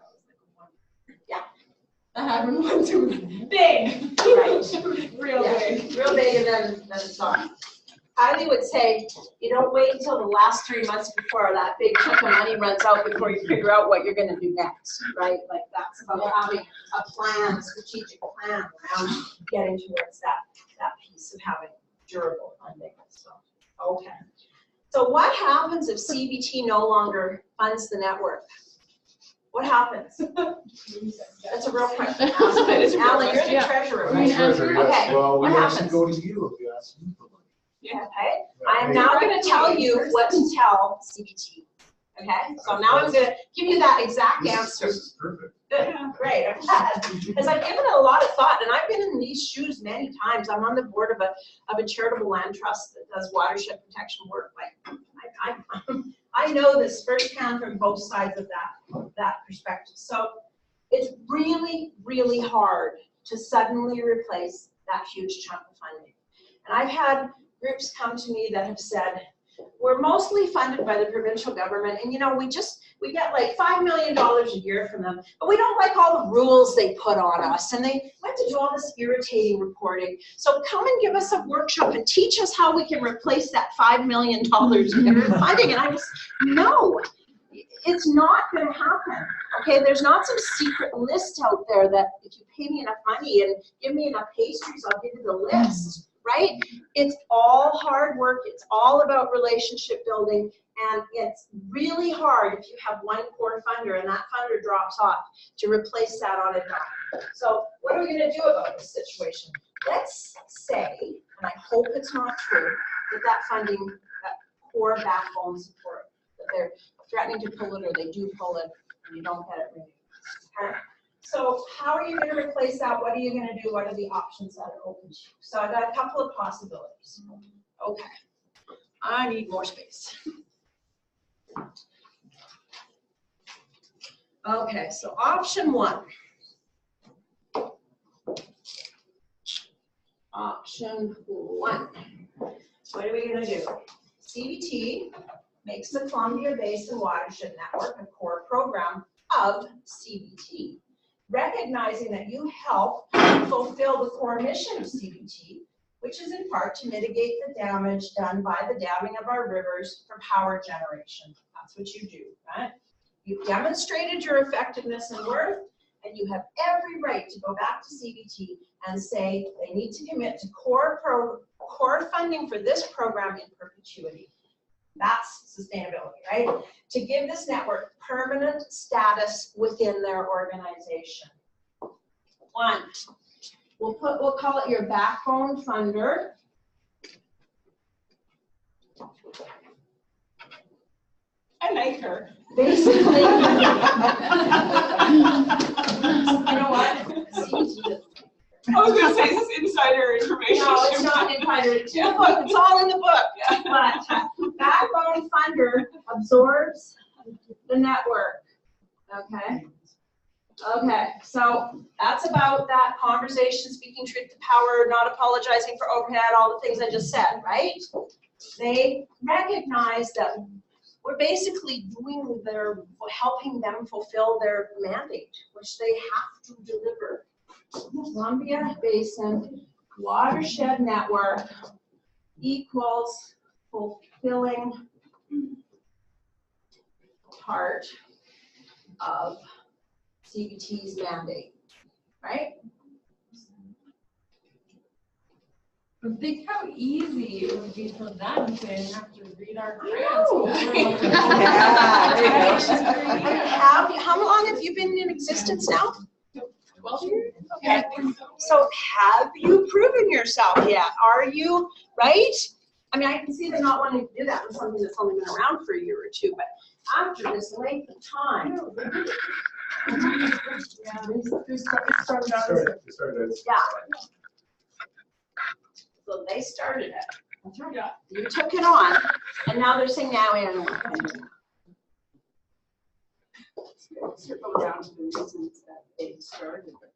B: was a one.
A: Yeah.
B: That happened one too big.
A: Right.
B: Real big.
A: Real big, and then it's gone. Kylie would say, you don't wait until the last 3 months before that big chunk of money runs out before you figure out what you're going to do next, right? Like that's about having a plan, a strategic plan around getting towards that piece of having durable funding. So, okay. So what happens if CBT no longer funds the network? What happens? That's a real question. Alan,
C: That is a real
A: Alan, you're the
B: question.
A: treasurer,
E: I'm
A: right?
E: the treasurer, yes.
A: Okay,
E: Well, we
A: what
E: actually
A: happens?
E: go to you if you ask me for money.
A: Okay, I am now gonna tell you what to tell CBT. Okay, so now I'm gonna give you that exact answer.
E: This is perfect.
A: Good, great, I'm glad. Because I've given it a lot of thought, and I've been in these shoes many times. I'm on the board of a charitable land trust that does watershed protection work. Like, I know this firsthand from both sides of that perspective. So it's really, really hard to suddenly replace that huge chunk of funding. And I've had groups come to me that have said, we're mostly funded by the provincial government, and you know, we get like $5 million a year from them, but we don't like all the rules they put on us, and they like to do all this irritating reporting. So come and give us a workshop and teach us how we can replace that $5 million in funding. And I just, no, it's not going to happen. Okay, there's not some secret list out there that if you pay me enough money and give me enough pastries, I'll give you the list. Right? It's all hard work. It's all about relationship building. And it's really hard if you have one core funder and that funder drops off to replace that on a dime. So what are we going to do about this situation? Let's say, and I hope it's not true, that funding, that core backbone support, that they're threatening to pull it or they do pull it and you don't get it renewed. Okay? So how are you going to replace that? What are you going to do? What are the options that are open to you? So I've got a couple of possibilities. Okay, I need more space. Okay, so option one. Option one. What are we going to do? CBT makes the Columbia Basin Watershed Network a core program of CBT. Recognizing that you help fulfill the core mission of CBT, which is in part to mitigate the damage done by the damming of our rivers for power generation. That's what you do, right? You've demonstrated your effectiveness and worth, and you have every right to go back to CBT and say they need to commit to core funding for this program in perpetuity. That's sustainability, right? To give this network permanent status within their organization. One, we'll call it your backbone funder.
C: I like her.
A: Basically, you know what?
C: I was gonna say, is this insider information?
A: No, it's not insider. It's in the book. It's all in the book. But backbone funder absorbs the network. Okay. Okay. So that's about that conversation, speaking truth to power, not apologizing for overhead, all the things I just said, right? They recognize that we're basically helping them fulfill their mandate, which they have to deliver. Columbia Basin Watershed Network equals fulfilling part of CBT's mandate, right?
B: But think how easy it would be for them to have to read our grants.
A: know.
C: Yeah, there you go.
A: How long have you been in existence now?
C: 12 years?
A: Okay. So have you proven yourself yet? Are you, right? I mean, I can see them not wanting to do that with something that's only been around for a year or two, but after this length of time.
B: Yeah, they started out as
A: Yeah. So they started it. That's right. Yeah. You took it on, and now they're saying, now we don't want to do it. Let's go down to the reasons that they started it.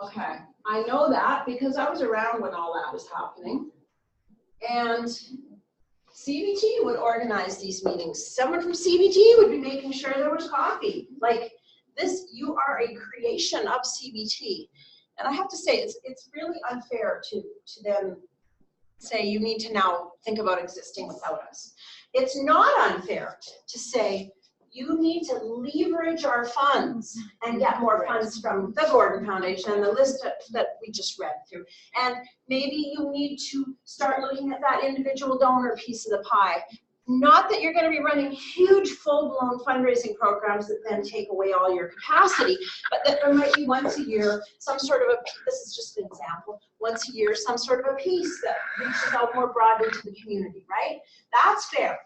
A: Okay, I know that because I was around when all that was happening. And CBT would organize these meetings. Someone from CBT would be making sure there was coffee. Like this, you are a creation of CBT. And I have to say, it's really unfair to then say you need to now think about existing without us. It's not unfair to say you need to leverage our funds and get more funds from the Gordon Foundation and the list that we just read through. And maybe you need to start looking at that individual donor piece of the pie. Not that you're going to be running huge full-blown fundraising programs that then take away all your capacity, but that there might be once a year some sort of a, this is just an example, once a year some sort of a piece that reaches out more broadly to the community, right? That's fair.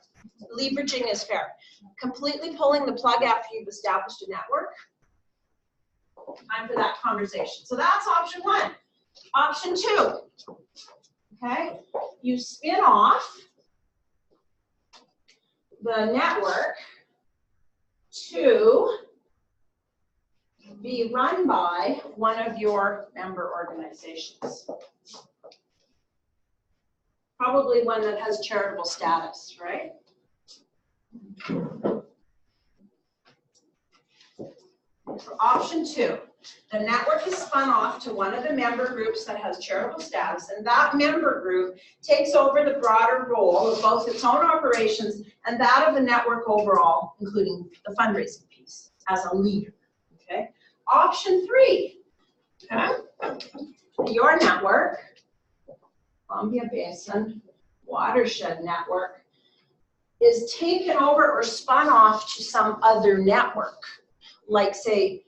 A: Leveraging is fair. Completely pulling the plug after you've established a network, time for that conversation. So that's option one. Option two, okay? You spin off the network to be run by one of your member organizations. Probably one that has charitable status, right? For option two, the network is spun off to one of the member groups that has charitable status, and that member group takes over the broader role of both its own operations and that of the network overall, including the fundraising piece as a leader, okay? Option three, okay? Your network, Columbia Basin Watershed Network, is taken over or spun off to some other network, like say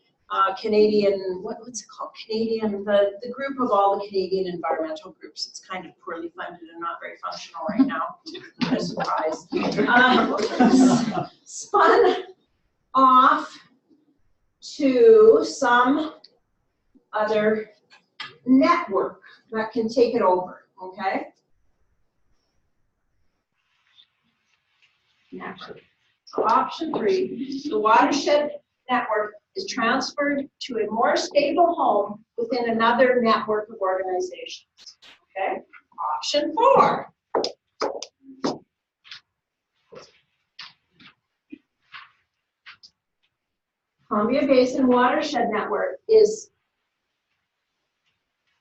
A: Canadian, what's it called? Canadian, the group of all the Canadian environmental groups. It's kind of poorly funded and not very functional right now. What a surprise. Spun off to some other network that can take it over, okay? Next. So option three, the watershed network is transferred to a more stable home within another network of organizations. Okay? Option four. Columbia Basin Watershed Network is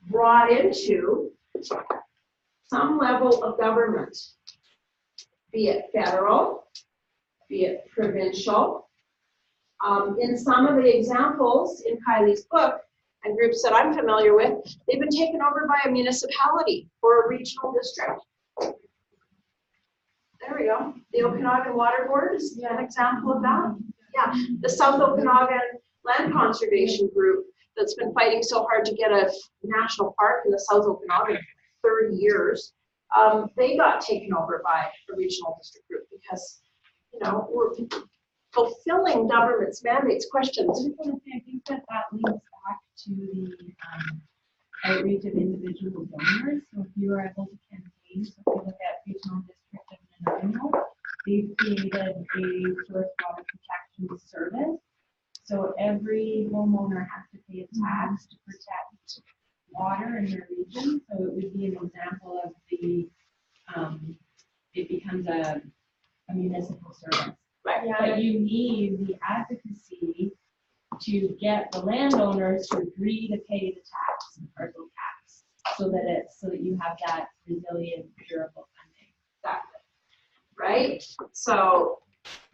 A: brought into some level of government, be it federal, be it provincial. In some of the examples in Kylie's book and groups that I'm familiar with, they've been taken over by a municipality or a regional district. There we go. The Okanagan Water Board is an example of that. Yeah, the South Okanagan Land Conservation Group that's been fighting so hard to get a national park in the South Okanagan for 30 years, they got taken over by a regional district group because, you know, we're fulfilling government's mandates. Questions?
F: I think that links back to the outreach of individual donors. So if you are able to campaign, so if you look at regional district of Nanaimo, they've created a source water protection service. So every homeowner has to pay a tax to protect water in their region. So it would be an example of the, it becomes a municipal service.
A: Right.
F: Yeah. But you need the advocacy to get the landowners to agree to pay the tax, the parcel tax, so that you have that resilient, durable funding.
A: Exactly. Right? So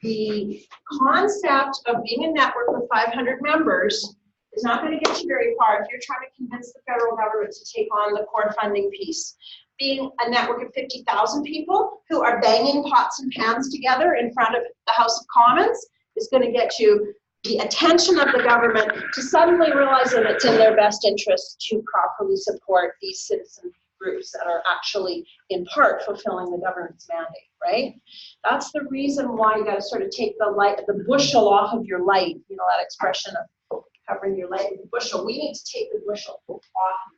A: the concept of being a network with 500 members is not going to get you very far if you're trying to convince the federal government to take on the core funding piece. Being a network of 50,000 people who are banging pots and pans together in front of the House of Commons is going to get you the attention of the government to suddenly realize that it's in their best interest to properly support these citizen groups that are actually in part fulfilling the government's mandate, right? That's the reason why you got to sort of take the bushel off of your light, you know, that expression of covering your light with a bushel. We need to take the bushel off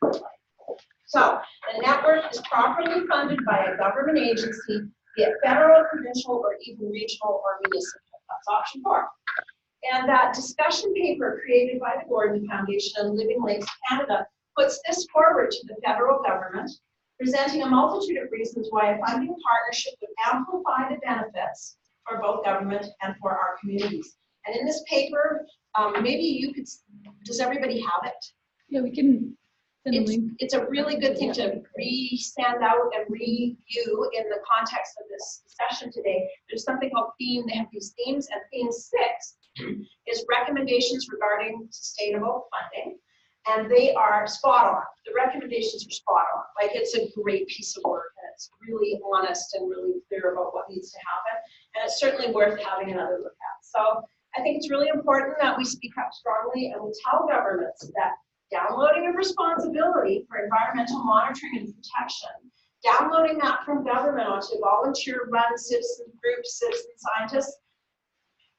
A: of your light. So the network is properly funded by a government agency, be it federal, provincial, or even regional or municipal. That's option 4. And that discussion paper created by the Gordon Foundation and Living Lakes Canada puts this forward to the federal government, presenting a multitude of reasons why a funding partnership would amplify the benefits for both government and for our communities. And in this paper, maybe you could, does everybody have it?
G: Yeah, we can
A: it's a really good thing to stand out and review in the context of this session today. There's something called theme. They have these themes, and theme 6 is recommendations regarding sustainable funding. And they are spot on. The recommendations are spot on. Like, it's a great piece of work, and it's really honest and really clear about what needs to happen. And it's certainly worth having another look at. So I think it's really important that we speak up strongly and we tell governments that downloading of responsibility for environmental monitoring and protection, downloading that from government onto volunteer-run citizen groups, citizen scientists,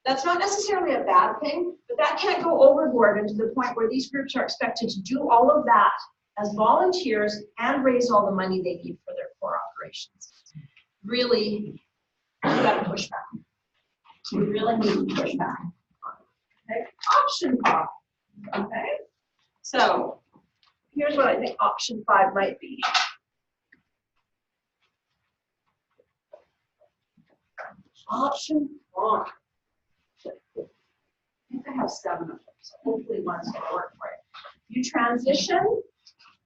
A: that's not necessarily a bad thing, but that can't go overboard into the point where these groups are expected to do all of that as volunteers and raise all the money they need for their core operations. Really, we gotta push back. We really need to push back. Okay. Option 5. Okay. So here's what I think option 5 might be. Option 1. I think I have 7 of them, so hopefully one's going to work for you. You transition.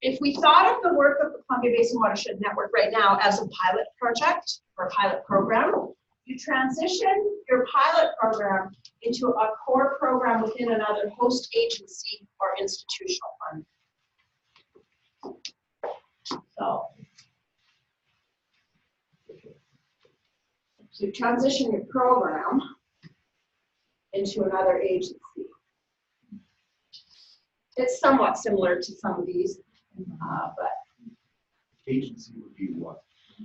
A: If we thought of the work of the Columbia Basin Watershed Network right now as a pilot project or a pilot program, you transition your pilot program into a core program within another host agency or institutional fund. So you transition your program into another agency. It's somewhat similar to some of these, but
E: Agency would be what?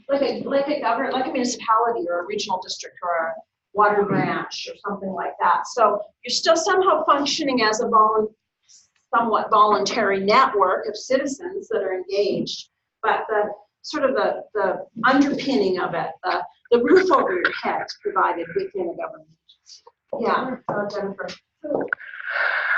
A: like a government, like a municipality or a regional district or a water branch or something like that. So you're still somehow functioning as a somewhat voluntary network of citizens that are engaged, but the sort of the underpinning of it, the roof over your head is provided within a government agency. Yeah, Jennifer.
G: So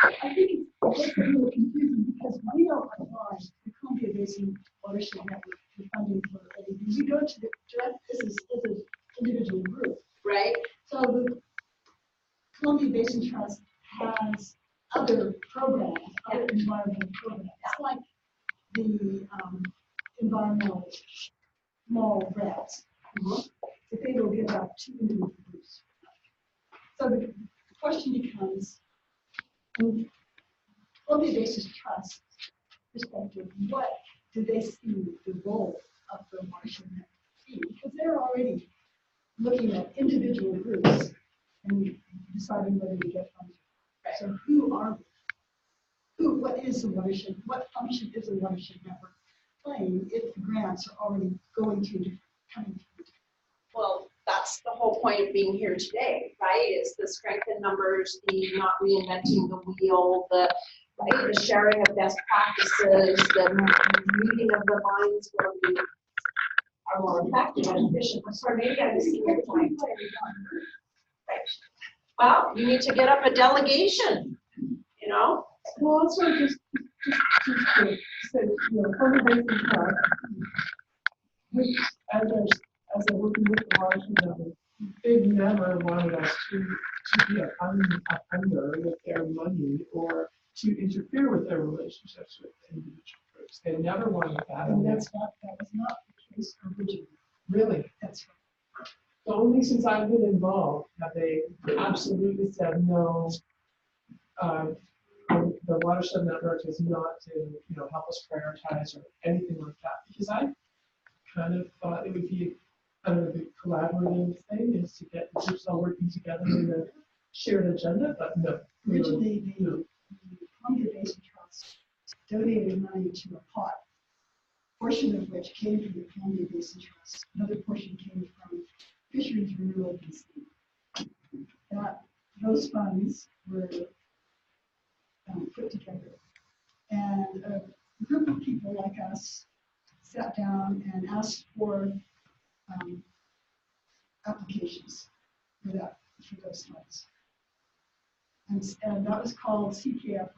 G: I think it's a little confusing because we don't apply the Columbia Basin Watershed Network for funding for anything. We go to the direct as an individual group.
A: Right?
G: So the Columbia Basin Trust has other programs, other environmental programs. It's like the environmental small grants that they will give out to individual groups. So the question becomes, in Columbia Basin Trust perspective, what do they see the role of the watershed network be? Because they're already looking at individual groups and deciding whether to get funded. So who are we? What is the watershed? What function is the watershed network playing if the grants are already going through different, coming through?
A: Well, that's the whole point of being here today, right? Is the strength in numbers, the not reinventing the wheel, the sharing of best practices, the meeting of the minds where we are more effective and efficient. I'm sorry, maybe I'm missing your point. Right. Well, you need to get up a delegation, you know?
G: Well, also just to say, Columbia Basin Trust, which as a working with the watershed network, they've never wanted us to be a funder with their money or to interfere with their relationships with individual groups. They never wanted that. And that was not the case originally. Really? That's right. So only since I've been involved have they absolutely said no. The watershed network is not to help us prioritize or anything like that, because I kind of thought it would be kind of a collaborative thing, is to get groups all working together in a shared agenda, but no. Originally, the Columbia Basin Trust donated money to a pot, portion of which came from the Columbia Basin Trust. Another portion came from Fisheries Renewal BC. Those funds were put together. And a group of people like us sat down and asked for applications for those funds. And that was called CKF,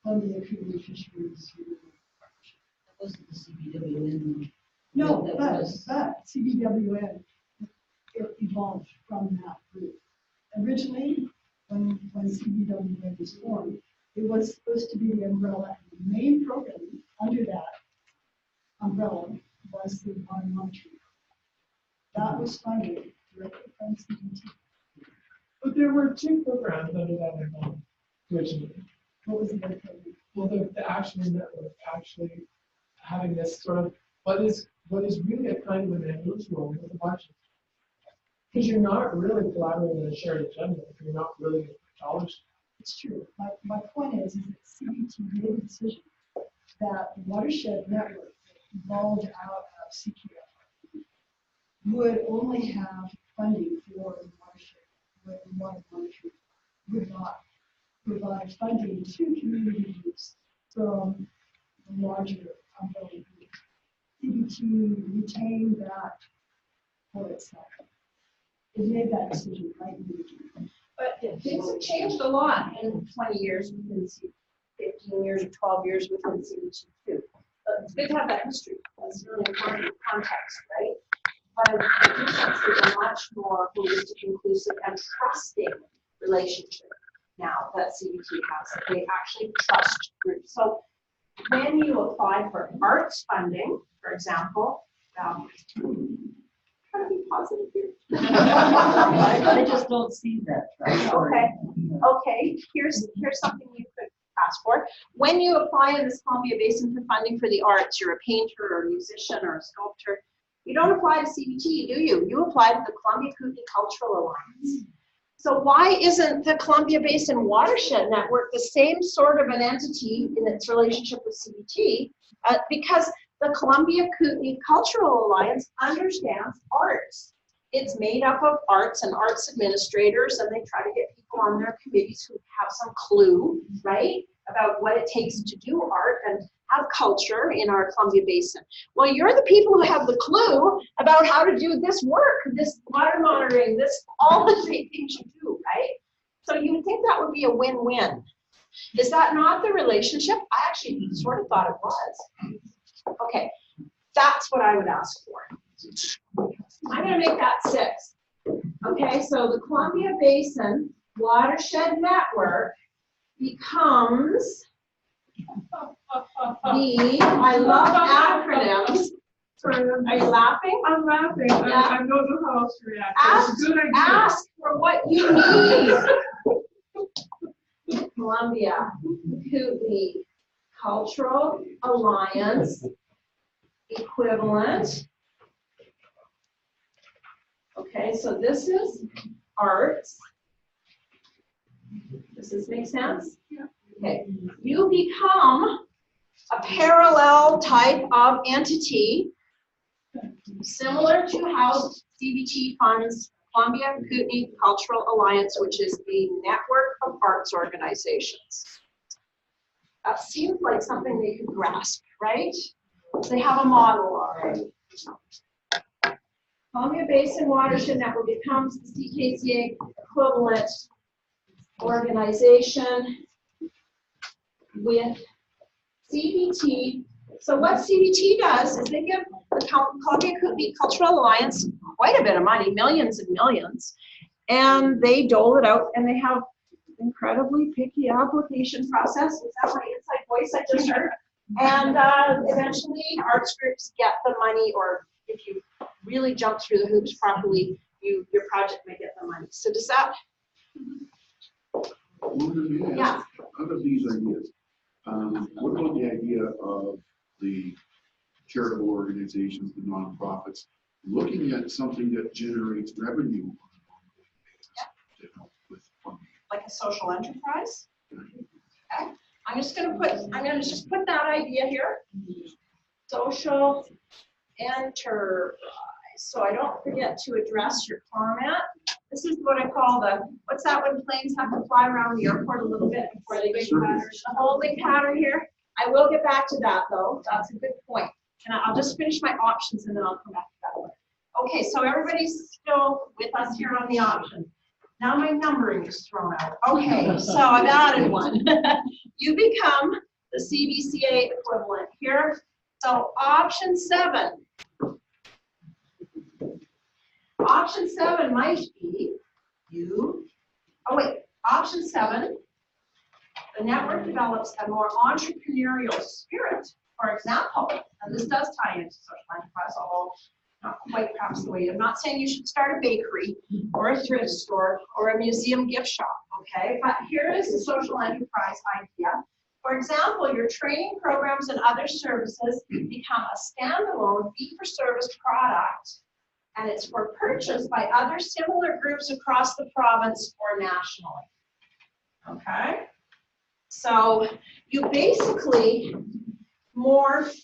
G: Columbia Community Fisheries Renewal Partnership.
H: That wasn't the CBWN.
G: No,
H: that
G: but
H: was.
G: CBWN evolved from that group. Originally, when CBWN was formed, It was supposed to be the umbrella. The main program under that umbrella was the water monitoring. That was funded directly from CDT.
I: But there were two programs under that umbrella originally.
G: What was the other program?
I: Well, the actual network actually having this sort of what is really a kind of an unusual with the budget. Because you're not really collaborating on a shared agenda if you're not really dollars.
G: It's true. My point is that CDT made a decision that the watershed network that evolved out of CQF would only have funding for the watershed, where the water monitoring would not provide funding to communities from the larger umbrella group. CDT retained that for itself. It made that decision right in the beginning.
A: But things have changed a lot in 20 years within 15 years or 12 years within CBT too. It's good to have that history. That's really important context, right? But in addition, there's a much more holistic, inclusive, and trusting relationship now that CBT has. They actually trust groups. So when you apply for arts funding, for example, try to be positive here.
H: I just don't see that.
A: Okay, here's something you could ask for. When you apply in this Columbia Basin for funding for the arts, you're a painter or a musician or a sculptor, you don't apply to CBT, do you? You apply to the Columbia Kootenai Cultural Alliance. So why isn't the Columbia Basin Watershed Network the same sort of an entity in its relationship with CBT? Because the Columbia Kootenai Cultural Alliance understands arts. It's made up of arts and arts administrators, and they try to get people on their committees who have some clue, right, about what it takes to do art and have culture in our Columbia Basin. Well, you're the people who have the clue about how to do this work, this water monitoring, this, all the same things you do, right? So you would think that would be a win-win. Is that not the relationship? I actually sort of thought it was. Okay, that's what I would ask for. I'm going to make that 6. Okay, so the Columbia Basin Watershed Network becomes I love acronyms. Are you laughing?
I: I'm laughing.
A: Yeah.
I: I don't know how else to react.
A: Ask for what you need. Columbia Kootenai Cultural Alliance equivalent. Okay, so this is arts. Does this make sense?
I: Yeah.
A: Okay, you become a parallel type of entity, similar to how CBT funds Columbia Kootenai Cultural Alliance, which is a network of arts organizations. That seems like something they could grasp, right? They have a model already. Columbia Basin Watershed Network becomes the CKCA equivalent organization with CBT. So what CBT does is they give the Columbia Kootenai Cultural Alliance quite a bit of money, millions and millions, and they dole it out, and they have incredibly picky application process. Is that my inside voice I just heard? And eventually arts groups get the money, or if you really jump through the hoops properly, your project may get the money. So does that? Yeah.
D: Out of these ideas, what about the idea of the charitable organizations, the nonprofits, looking at something that generates revenue to help with funding?
A: Like a social enterprise? Okay. I'm just going to just put that idea here. Social enterprise. So I don't forget to address your comment. This is what I call what's that when planes have to fly around the airport a little bit before they get the holding pattern here? I will get back to that though. That's a good point. And I'll just finish my options and then I'll come back to that one. Okay, so everybody's still with us here on the options. Now my numbering is thrown out. Okay, so I've added one. You become the CBCA equivalent here. So option 7. Option 7 might be you. Oh wait, option 7 The network develops a more entrepreneurial spirit. For example, and this does tie into social enterprise, although not quite perhaps the way. I'm not saying you should start a bakery or a thrift store or a museum gift shop, okay? But here is the social enterprise idea. For example, your training programs and other services become a standalone fee-for-service product, and it's for purchase by other similar groups across the province or nationally. Okay? So you basically morph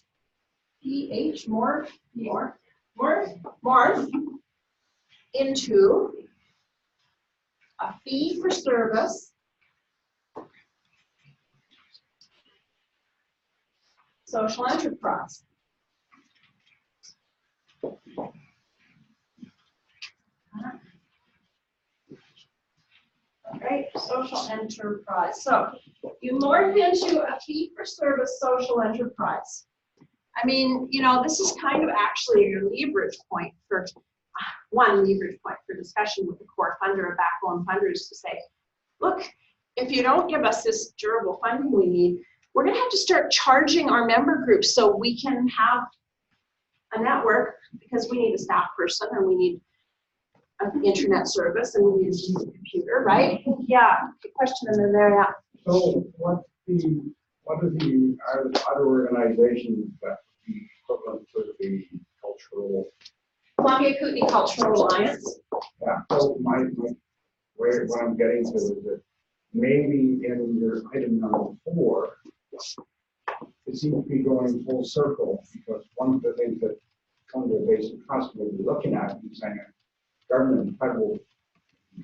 A: into a fee-for-service social enterprise. Right, social enterprise. So you morph into a fee-for-service social enterprise. I mean, you know, this is kind of actually your leverage point for discussion with the core funder, a backbone funders to say, look, if you don't give us this durable funding we need, we're going to have to start charging our member groups so we can have a network, because we need a staff person and we need an internet service and we need a computer, right? Yeah, good question in there, yeah.
E: So what are the other organizations that would be equivalent to the cultural?
A: Columbia Kootenai Cultural Alliance.
E: Yeah, so what I'm getting to is that maybe in your item number 4, it seems to be going full circle, because one of the things that Columbia Basin Trust will be looking at is saying government, federal,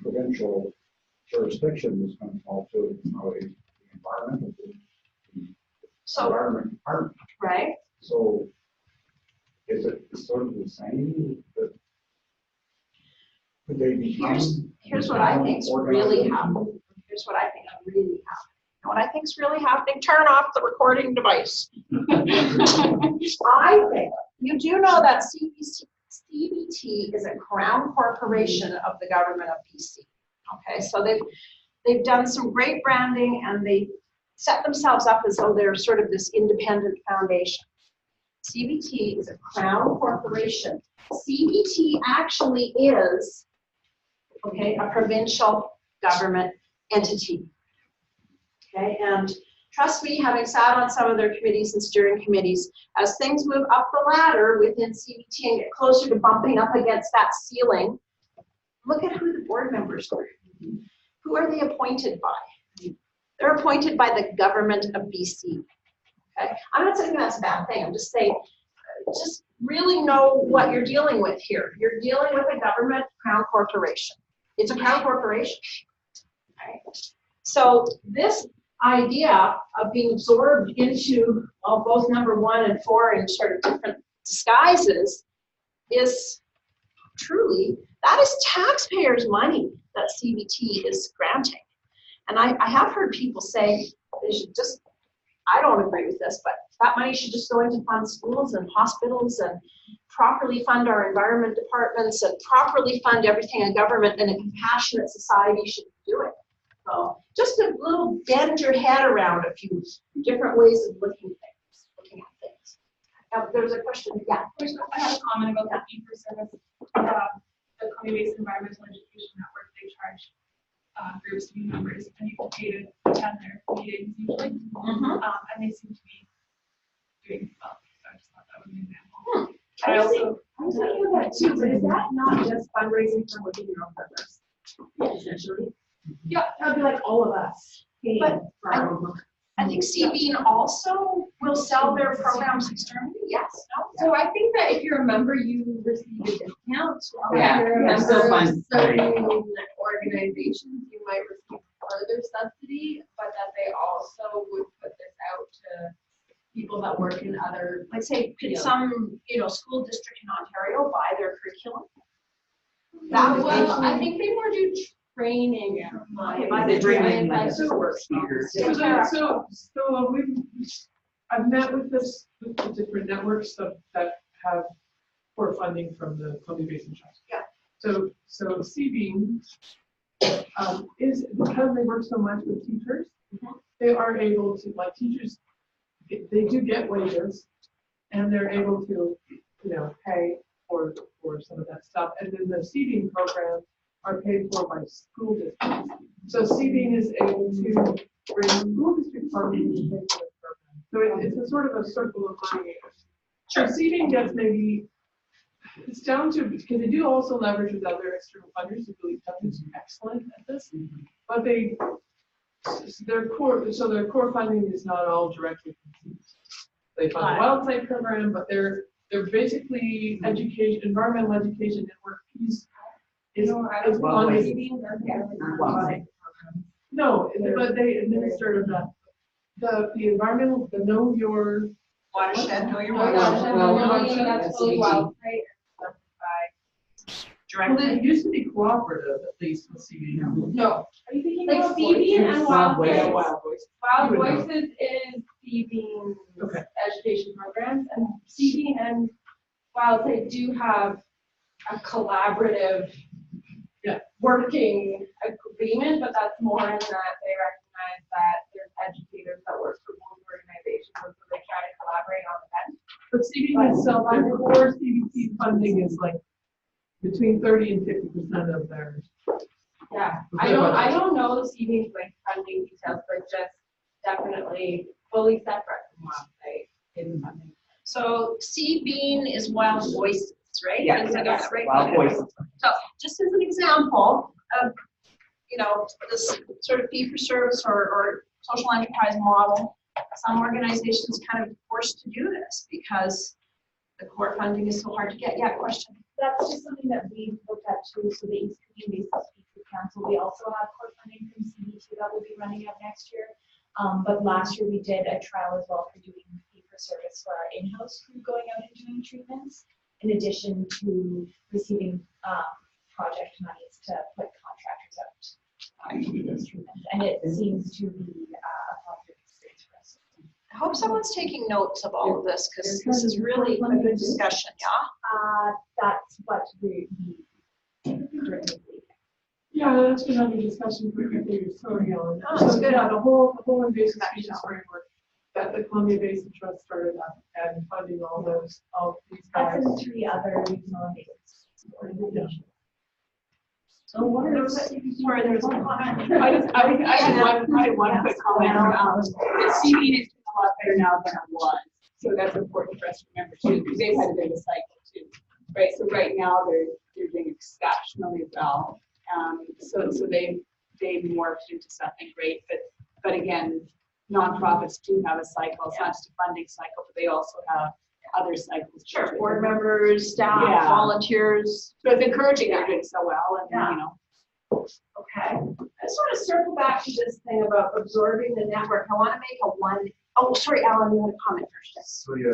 E: provincial jurisdiction is going to fall to the environmental group, the environment department.
A: Right.
E: So is it sort of the same? That could they become?
A: Here's what I think's really happening. Here's what I think really happening. And what I think's really happening, turn off the recording device. I think you do know that CBT is a crown corporation of the government of BC. Okay, so they've done some great branding and they set themselves up as though they're sort of this independent foundation. CBT is a crown corporation. CBT actually is, okay, a provincial government entity. Okay, and trust me, having sat on some of their committees and steering committees, as things move up the ladder within CBT and get closer to bumping up against that ceiling, look at who the board members are. Who are they appointed by? They're appointed by the government of BC. Okay, I'm not saying that's a bad thing. I'm just saying, just really know what you're dealing with here. You're dealing with a government crown corporation. It's a crown corporation. Okay. So this idea of being absorbed into both number 1 and 4 in sort of different disguises is truly, that is taxpayers' money that CBT is granting. And I have heard people say they should just, I don't agree with this, but that money should just go into fund schools and hospitals and properly fund our environment departments and properly fund everything in government, and a compassionate society should do it. So just a little bend your head around a few different ways of looking at things. Now, there's a question, yeah.
F: I have a comment about the fee-for-service. The Columbia Basin Environmental Education Network, they charge groups to be members, and you can pay to attend their meetings usually. And they seem to be doing well. So I just thought that was an example.
A: I was thinking about it too, but is that not just fundraising for within your own business? Essentially.
F: Yeah,
A: that would be like all of us. But I think CBN also will sell their programs externally. Yes. No.
B: So I think that if you're a member, you receive a discount.
H: Yeah,
B: If you're a
H: that's
B: member
H: so fun.
B: of certain organizations, you might receive further subsidy, but that they also would put this out to people that work in other.
A: Like say, could some school district in Ontario buy their curriculum? That would
B: Well, I think they more do training.
A: Okay, by the training, like
H: speakers.
I: I've met with the different networks that have core funding from the Columbia Basin Trust.
A: Yeah.
I: So CB is, because they work so much with teachers, they are able to, like teachers, they do get wages and they're able to, pay for some of that stuff. And then the seeding programs are paid for by school districts. So seeding is able to bring school district funding to pay for the program. So it's a sort of a circle of money. So seeding gets maybe, it's down to, because they do also leverage with other external funders who really have been excellent at this, but their core funding is not all directly from seeds. They fund the wildlife program, but they're basically education, environmental education network piece is funding. No, but they administer the environmental, the know your
C: Watershed, know your
B: Watershed,
C: watershed.
B: that's fully wild, right?
I: Well, they used to be cooperative, at least with CB.
B: No.
F: Are you thinking
B: Like
F: about
B: Seabean
F: voices?
B: and
H: Wild
B: Wild
H: Voices.
B: Voices.
I: You would know.
B: Wild Voices is Seabean's
I: Okay.
B: education programs, and Seabean and Wild they do have a collaborative working agreement, but that's more in that they recognize that there's educators that work for both organizations, so they try to collaborate on events.
I: But CB itself, their core CBT funding is like between 30 and 50% of their.
B: Yeah, I don't know the Seabean's like funding details, but just definitely fully separate from Wild in funding.
A: So Seabean is Wild Voices, right?
H: Yeah.
A: Is that right?
H: Wild Voices.
A: So just as an example of, this sort of fee for service or social enterprise model, some organizations kind of forced to do this because the core funding is so hard to get. Yeah, question.
F: That's just something that we've looked at too. So the East Community Basis Speakers Council, we also have core funding from CB2 that will be running out next year. But last year we did a trial as well for doing fee for service for our in-house crew going out and doing treatments, in addition to receiving project monies to put contractors out to those treatments. And it seems to be a positive experience for us.
A: I hope someone's taking notes of all of this because this is really a good discussion, yeah?
F: That's what we currently believe.
I: Yeah, that's been under discussion for your story on.
A: Oh, that's good.
I: Yeah, the whole invasive species framework that the Columbia Basin Trust started up and funding all these guys.
F: That's in 3 other regional invasive organizations.
H: So what are
A: Sorry, there was a comment.
C: I had one quick comment. The CB is doing a lot better now than it was. So that's important for us to remember too, because they've had a bit of a cycle too. Right, so right now they're doing exceptionally well. So they've morphed into something great, but again, nonprofits do have a cycle. It's not just a funding cycle, but they also have other cycles.
A: Sure, board members, staff,
C: Yeah.
A: volunteers.
C: So it's encouraging they're doing so well, and
A: Yeah. Okay. I just want to circle back to this thing about absorbing the network. I want to make oh, sorry, Alan, you had a comment first. Yes.
J: So yeah,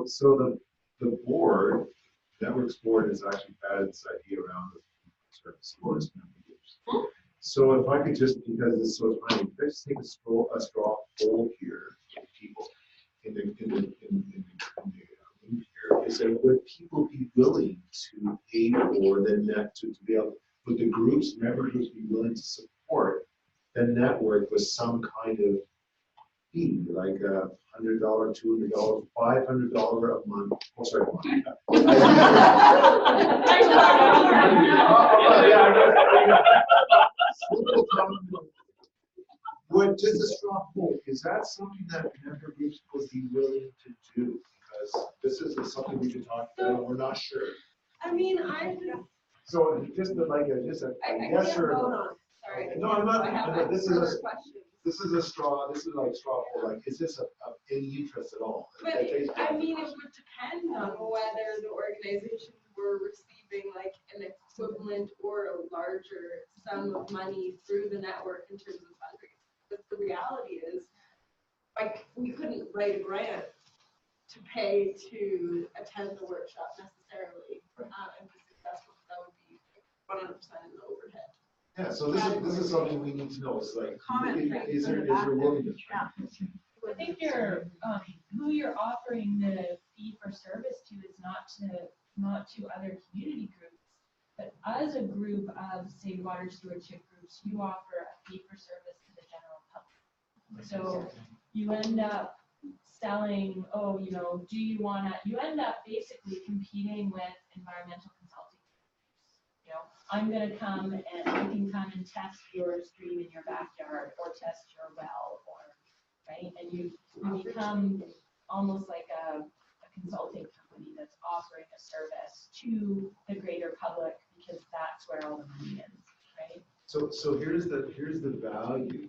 J: so the board, networks board has actually had this idea around the service boards members. So if I could just, because it's so funny, let's take a straw poll here, people in the room here, is that would people be willing to pay for the net to be able, would the groups, member groups be willing to support the network with some kind of fee, like $100, $200, $500 a month? Oh, sorry. What just a straw poll, is that something that member groups would be willing to do? Because this is something we should talk about, we're not sure.
B: I mean,
J: So just like just a yes or no.
B: Sorry.
J: No, I'm not.
B: I have
J: This is
B: further questions.
J: this is like straw poll, like, is this of any interest at all?
B: But I mean, it would depend on whether the organizations were receiving like an equivalent or a larger sum of money through the network in terms of fundraising. But the reality is, like, we couldn't write a grant to pay to attend the workshop necessarily and be successful. That would be 100% in the overhead.
J: Yeah, so this is something we need to know, it's like, is there willingness?
F: I think who you're offering the fee for service to is not to other community groups, but as a group of, say, water stewardship groups, you offer a fee for service to the general public. So you end up selling, oh, you know, do you wanna, you end up basically competing with environmental consulting. You know, I'm gonna come and I can come and test your stream in your backyard or test your well or, right? And you become almost like a consulting company that's offering a service to the greater public because that's where all the money is, right?
J: So here's the value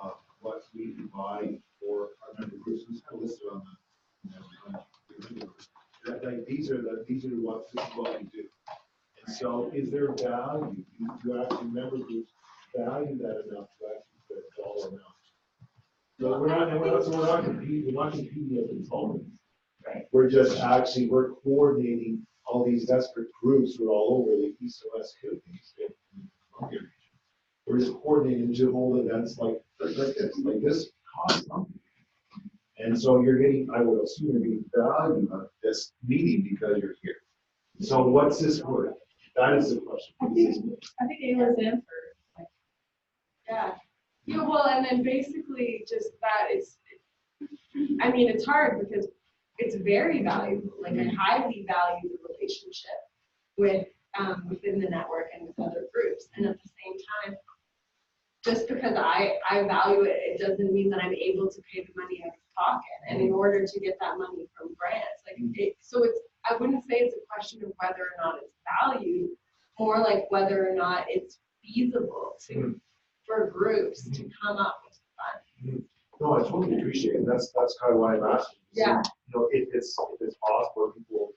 J: of what we provide for our member groups. It's kind of listed on the, like, these are what we do. And so is there value? Do actually member groups value that enough to actually put a dollar amount? So we're not competing as consultants.
F: Right.
J: We're just actually, we're coordinating all these desperate groups who are all over the east and west coast. We're just coordinating to hold events like this costs something. And so you're getting, I would assume you're getting value out of this meeting because you're here. So what's this worth? That is the question.
F: I think Ayla's answer.
B: Yeah. Yeah, well, and then basically just that is, I mean, it's hard because it's very valuable. Like I highly value the relationship with within the network and with other groups. And at the same time, just because I value it, it doesn't mean that I'm able to pay the money out of pocket. And in order to get that money from grants, like so it's, I wouldn't say it's a question of whether or not it's valued, more like whether or not it's feasible to for groups to come up with funds.
J: No, I totally appreciate it. That's kind of why I'm asking.
B: Yeah.
J: You know, if it's possible, people,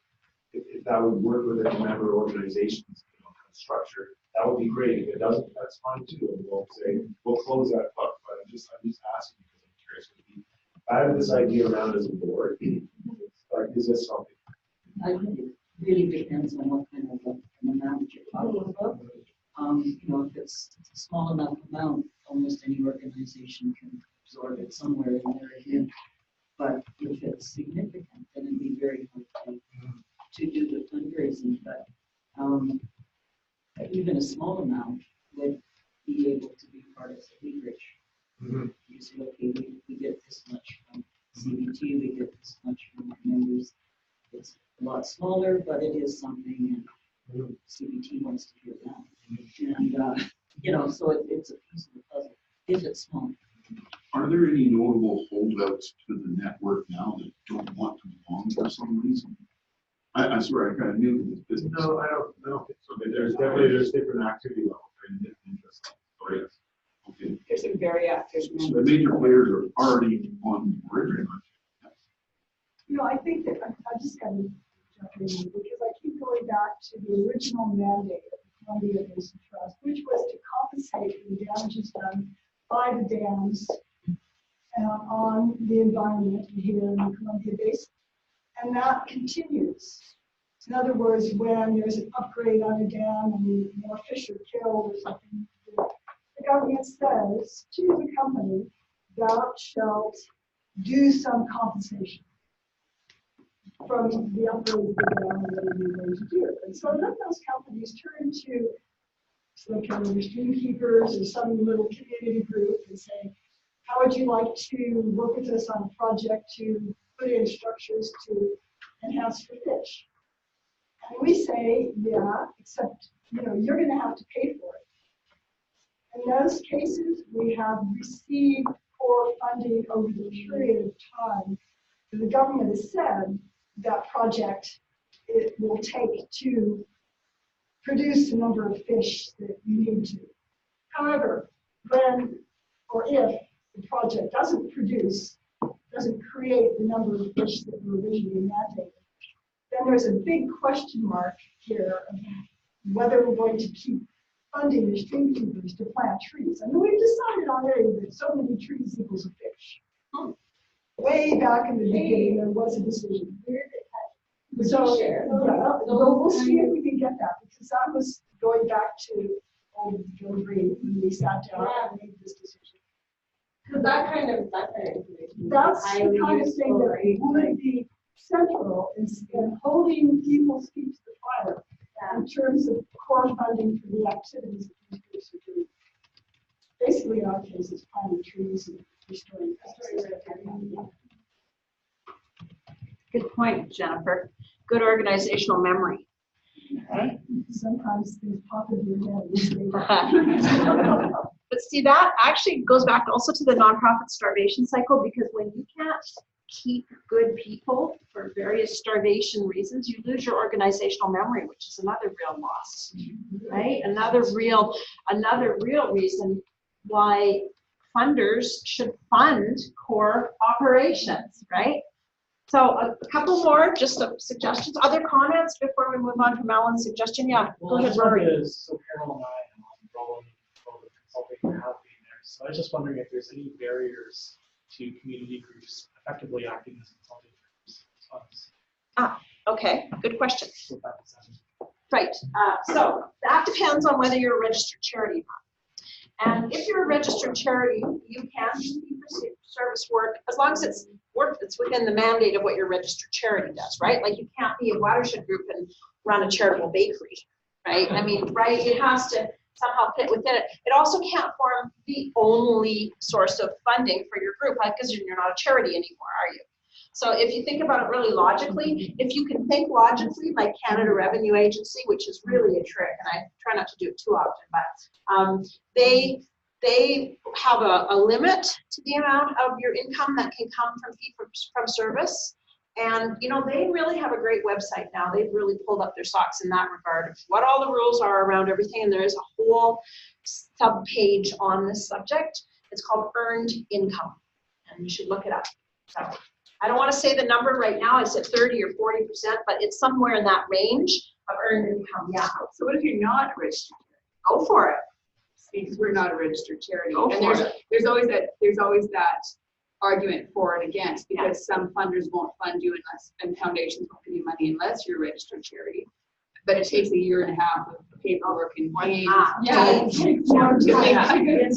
J: if that would work within the member organizations, you know, kind of structure, that would be great. If it doesn't, that's fine too. And we'll close that book. But I'm just asking because I'm curious. I have this idea around as a board. Like, is this something?
H: I think it really depends on what kind of an amount you're talking about. You know, if it's a small enough amount, almost any organization can absorb it somewhere in there again. But if it's significant, then it'd be very hard to do the fundraising. But even a small amount would be able to be part of the leverage. You say, okay, we get this much from CBT, we get this much from our members. It's a lot smaller, but it is something, and CBT wants to hear that. And, you know, so it's a piece of the puzzle, if it's small.
D: Are there any notable holdouts to the network now that don't want to belong for some reason? I swear I kind of knew this business.
J: No, I don't think so. But there's different activity levels and different interests. So yes.
D: Okay.
C: There's some very active
D: So the major players are already on board very much.
G: You know, I think that I just got to jump in because I keep going back to the original mandate of the Columbia Basin Trust, which was to compensate for the damages done by the dams on the environment here in the Columbia Basin. And that continues. In other words, when there's an upgrade on a dam and more fish are killed or something, the government says to the company, thou shalt do some compensation from the upgrade of the dam and whatever you're going to do. And so then those companies turn to the stream keepers or some little community group and say, how would you like to work with us on a project to put in structures to enhance for fish? And we say, yeah, except, you know, you're going to have to pay for it. In those cases, we have received core funding over the period of time that the government has said that project it will take to produce the number of fish that you need to. However, when or if the project doesn't create the number of fish that were originally mandated, then there's a big question mark here of whether we're going to keep funding the stream keepers to plant trees. I mean, we've decided already that so many trees equals a fish. Way back in the beginning, there was a decision. So, yeah, we'll see if we can get that, because that was going back to old Joe Green when we sat down and made this decision.
B: Because that kind of information.
G: That's the kind of thing that would be central in holding people's feet to the fire in terms of core funding for the activities that these groups are doing. Basically, in our case, it's planting trees and
A: Good point, Jennifer. Good organizational memory. Right?
G: Sometimes things pop into your head.
A: But see, that actually goes back also to the nonprofit starvation cycle, because when you can't keep good people for various starvation reasons, you lose your organizational memory, which is another real loss, right? Another real reason why funders should fund core operations, right? So a couple more, just some suggestions, other comments before we move on from Alan's suggestion? Yeah, go
K: Well,
A: ahead,
K: this one
A: Rory.
K: is, so Carol and I am on the consulting and have been there. So I was just wondering if there's any barriers to community groups effectively acting as consulting firms.
A: Okay, good question.
K: So that was,
A: Right, so that depends on whether you're a registered charity or not. And if you're a registered charity, you can do fee-for-service work as long as it's work that's within the mandate of what your registered charity does, right? Like you can't be a watershed group and run a charitable bakery, right? I mean, right, it has to somehow fit within it. It also can't form the only source of funding for your group, like, because you're not a charity anymore, are you? So if you think about it really logically, if you can think logically, like Canada Revenue Agency, which is really a trick, and I try not to do it too often, but they have a limit to the amount of your income that can come from fee from service. And, you know, they really have a great website now. They've really pulled up their socks in that regard of what all the rules are around everything. And there is a whole sub-page on this subject. It's called earned income, and you should look it up. So I don't want to say the number right now. It's at 30 or 40%, but it's somewhere in that range of earned income. Yeah.
C: So what if you're not a registered charity?
A: Go for it.
C: Because we're not a registered charity.
A: Go
C: And
A: for it.
C: there's always that argument for and against, because some funders won't fund you unless, and foundations won't give you money unless you're a registered charity. But it takes a year and a half of paperwork and pain.
A: It's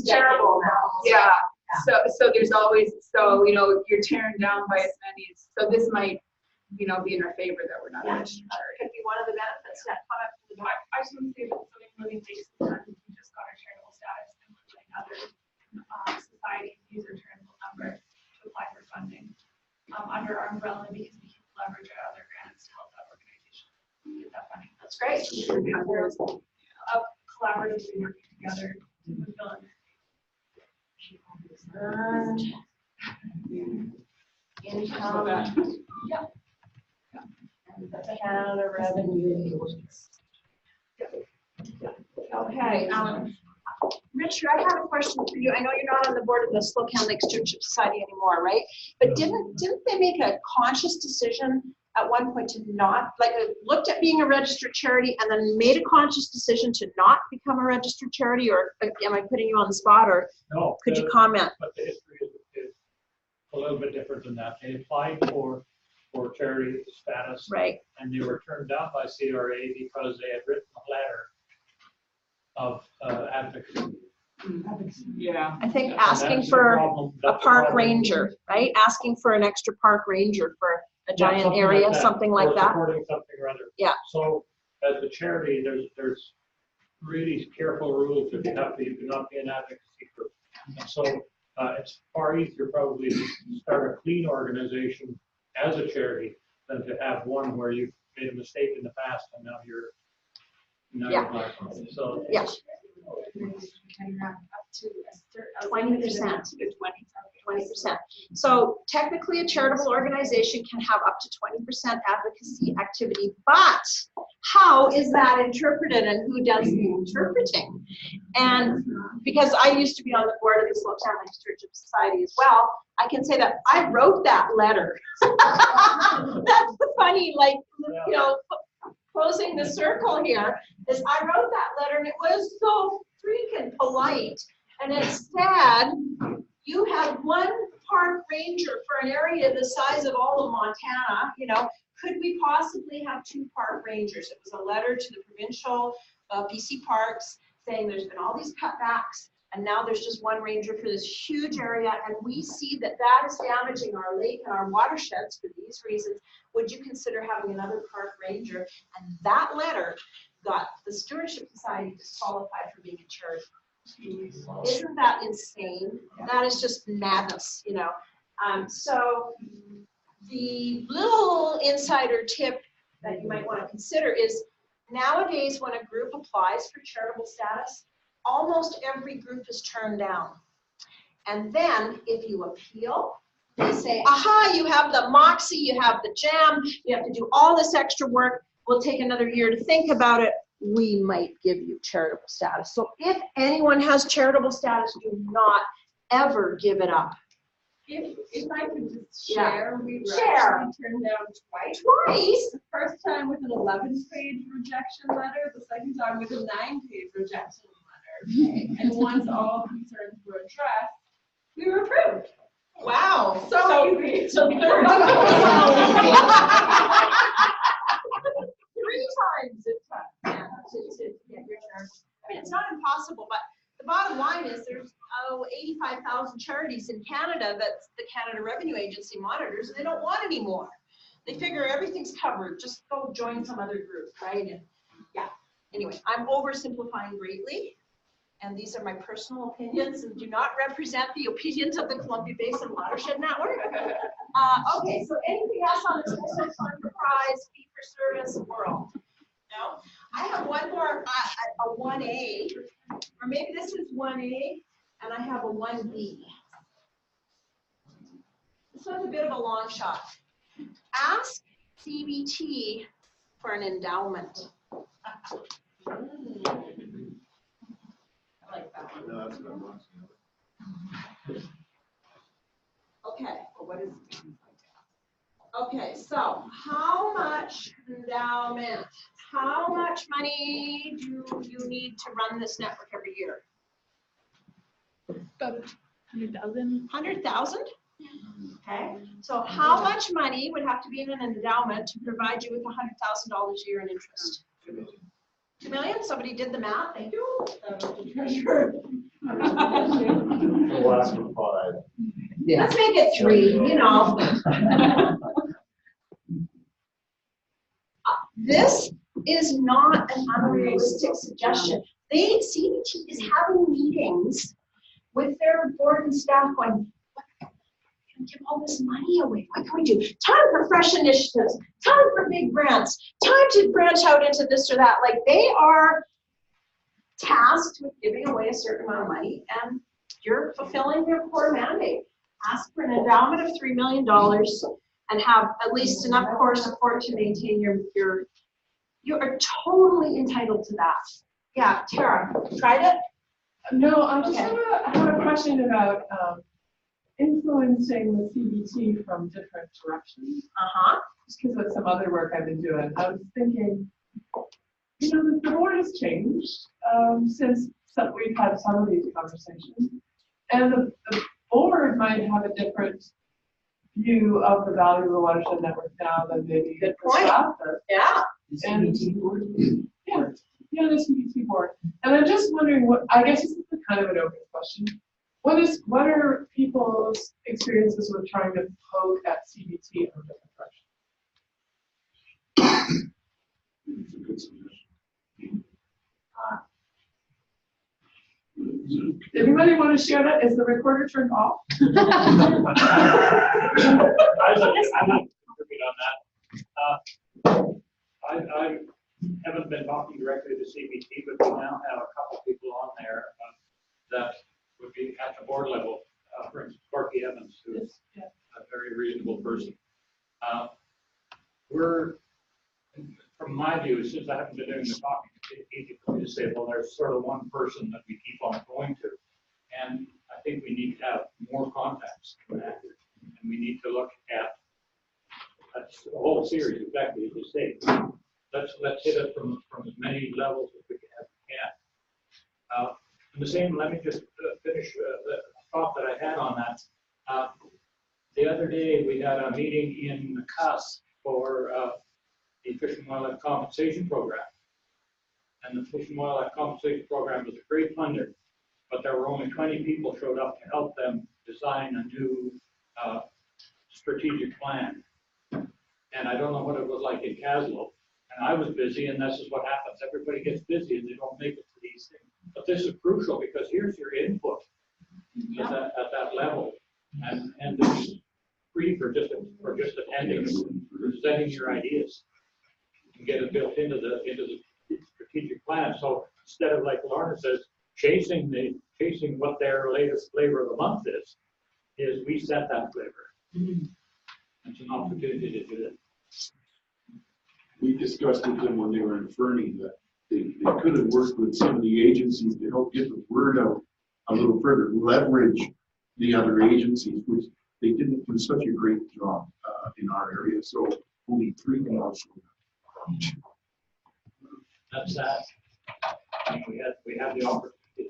A: terrible now.
C: Yeah. So there's always, so, you know, you're tearing down by as many as, so this might, you know, be in our favor that we're not a registered charity.
A: Could be one of the benefits. Yeah.
L: I just want to say that something really makes sense. We just got our charitable status, and we're like other societies use our charitable number to apply for funding under our umbrella, because we can leverage our other grants to help that organization get that funding.
A: That's great.
L: We're collaboratively working together to fulfill it.
A: Earned income.
L: Yeah.
A: And the Canada Revenue. Okay, Richard, I have a question for you. I know you're not on the board of the Spokane Lake Stewardship Society anymore, right? But didn't they make a conscious decision at one point to not, like, looked at being a registered charity and then made a conscious decision to not become a registered charity? Or am I putting you on the spot, or
K: no,
A: could you comment?
K: But the history is a little bit different than that. They applied for charity status,
A: Right.
K: and they were turned down by CRA because they had written a letter of advocacy.
C: Yeah.
A: I think
K: And
A: asking
K: that's the
A: for
K: problem.
A: a
K: That's the
A: park
K: problem.
A: ranger, right? Asking for an extra park ranger for a giant
K: something
A: area,
K: like that,
A: something like
K: or
A: that.
K: supporting something or other.
A: Yeah.
K: So as a charity, there's really careful rules that you cannot be an advocacy group. And so it's far easier probably to start a clean organization as a charity than to have one where you've made a mistake in the past and now you're black. So
A: Yeah.
C: 20%.
A: 20%. So technically, a charitable organization can have up to 20% advocacy activity, but how is that interpreted and who does the interpreting? And because I used to be on the board of the Spokane Lake Stewardship Society as well, I can say that I wrote that letter. That's the funny, like, you know, closing the circle here is I wrote that letter, and it was so freaking polite. And it said, you have one park ranger for an area the size of all of Montana, you know, could we possibly have 2 park rangers? It was a letter to the provincial BC parks saying there's been all these cutbacks, and now there's just 1 ranger for this huge area, and we see that that is damaging our lake and our watersheds for these reasons. Would you consider having another park ranger? And that letter got the Stewardship Society disqualified for being a charity. Isn't that insane? That is just madness, you know. So the little insider tip that you might want to consider is nowadays when a group applies for charitable status, almost every group is turned down. And then if you appeal, they say, aha, you have the moxie, you have the jam, you have to do all this extra work. We'll take another year to think about it. We might give you charitable status. So if anyone has charitable status, do not ever give it up.
B: If I could just
A: Yeah.
B: share, we were
A: Share.
B: actually turned down twice.
A: Twice?
B: The first time with an 11-page rejection letter, the second time with a 9-page rejection letter. And once all concerns were addressed, we were approved.
A: Wow.
B: So third
A: Three times it took to get your charitable. I mean, it's not impossible, but the bottom line is there's 85,000 charities in Canada that the Canada Revenue Agency monitors, and they don't want any more. They figure everything's covered. Just go join some other group, right? And yeah. Anyway, I'm oversimplifying greatly, and these are my personal opinions and do not represent the opinions of the Columbia Basin Watershed Network. Okay, so anything else on this social enterprise fee-for-service world? No? I have one more, a 1A, or maybe this is 1A, and I have a 1B. This one's a bit of a long shot. Ask CBT for an endowment. I like that one.
J: No, that's what I'm watching.
A: Okay, well, what is it? Okay, so how much endowment? How much money do you need to run this network every year?
F: About 100,000.
A: 100,000? Okay, so how much money would have to be in an endowment to provide you with $100,000 a year in interest? 2 million? Somebody did the math, thank you. The treasurer.
J: The last one, 5.
A: Let's make it 3, you know. This is not an unrealistic suggestion. CBT is having meetings with their board and staff going, what can we give all this money away? What can we do? Time for fresh initiatives, time for big grants, time to branch out into this or that. Like they are tasked with giving away a certain amount of money and you're fulfilling your core mandate. Ask for an endowment of $3 million and have at least enough core support to maintain you are totally entitled to that. Yeah, Tara, tried it?
I: No, I just
A: Okay.
I: have a question about influencing the CBT from different directions. Just because of some other work I've been doing. I was thinking, you know, the board has changed since we've had some of these conversations. And the board might have a different view of the value of the watershed network now than maybe the staff does.
A: Yeah.
J: The CBT board?
I: Yeah, the CBT board. And I'm just wondering what, I guess this is kind of an open question. What are people's experiences with trying to poke at CBT from different directions?
J: It's a good suggestion.
I: Anybody want to share that? Is the recorder turned off?
K: I'm not contribute on that. I haven't been talking directly to CBT, but we now have a couple people on there that would be at the board level. For instance, Corky Evans, who's a very reasonable person. From my view, since I haven't been doing the talking, it's easy for me to say, well, there's sort of one person that we keep on going to. And I think we need to have more contacts than that. And we need to look at the whole series, exactly as you say. Let's hit it from as many levels as we can. And the same, let me just finish the thought that I had on that. The other day, we had a meeting in the CUS for the Fish and Wildlife Compensation Program. And the Fish and Wildlife Compensation Program was a great funder, but there were only 20 people showed up to help them design a new strategic plan. And I don't know what it was like in Caslo. And I was busy, and this is what happens. Everybody gets busy, and they don't make it to these things. But this is crucial because here's your input at that level. And it's free for just attending, presenting your ideas. You can get it built into the strategic plan. So instead of, like Lorna says, chasing what their latest flavor of the month is we set that flavor. It's an opportunity to do that.
D: We discussed with them when they were in Fernie that they could have worked with some of the agencies to help get the word out a little further, leverage the other agencies, which they didn't do such a great job in our area. So only 3 miles.
K: That's that. We have the opportunity there.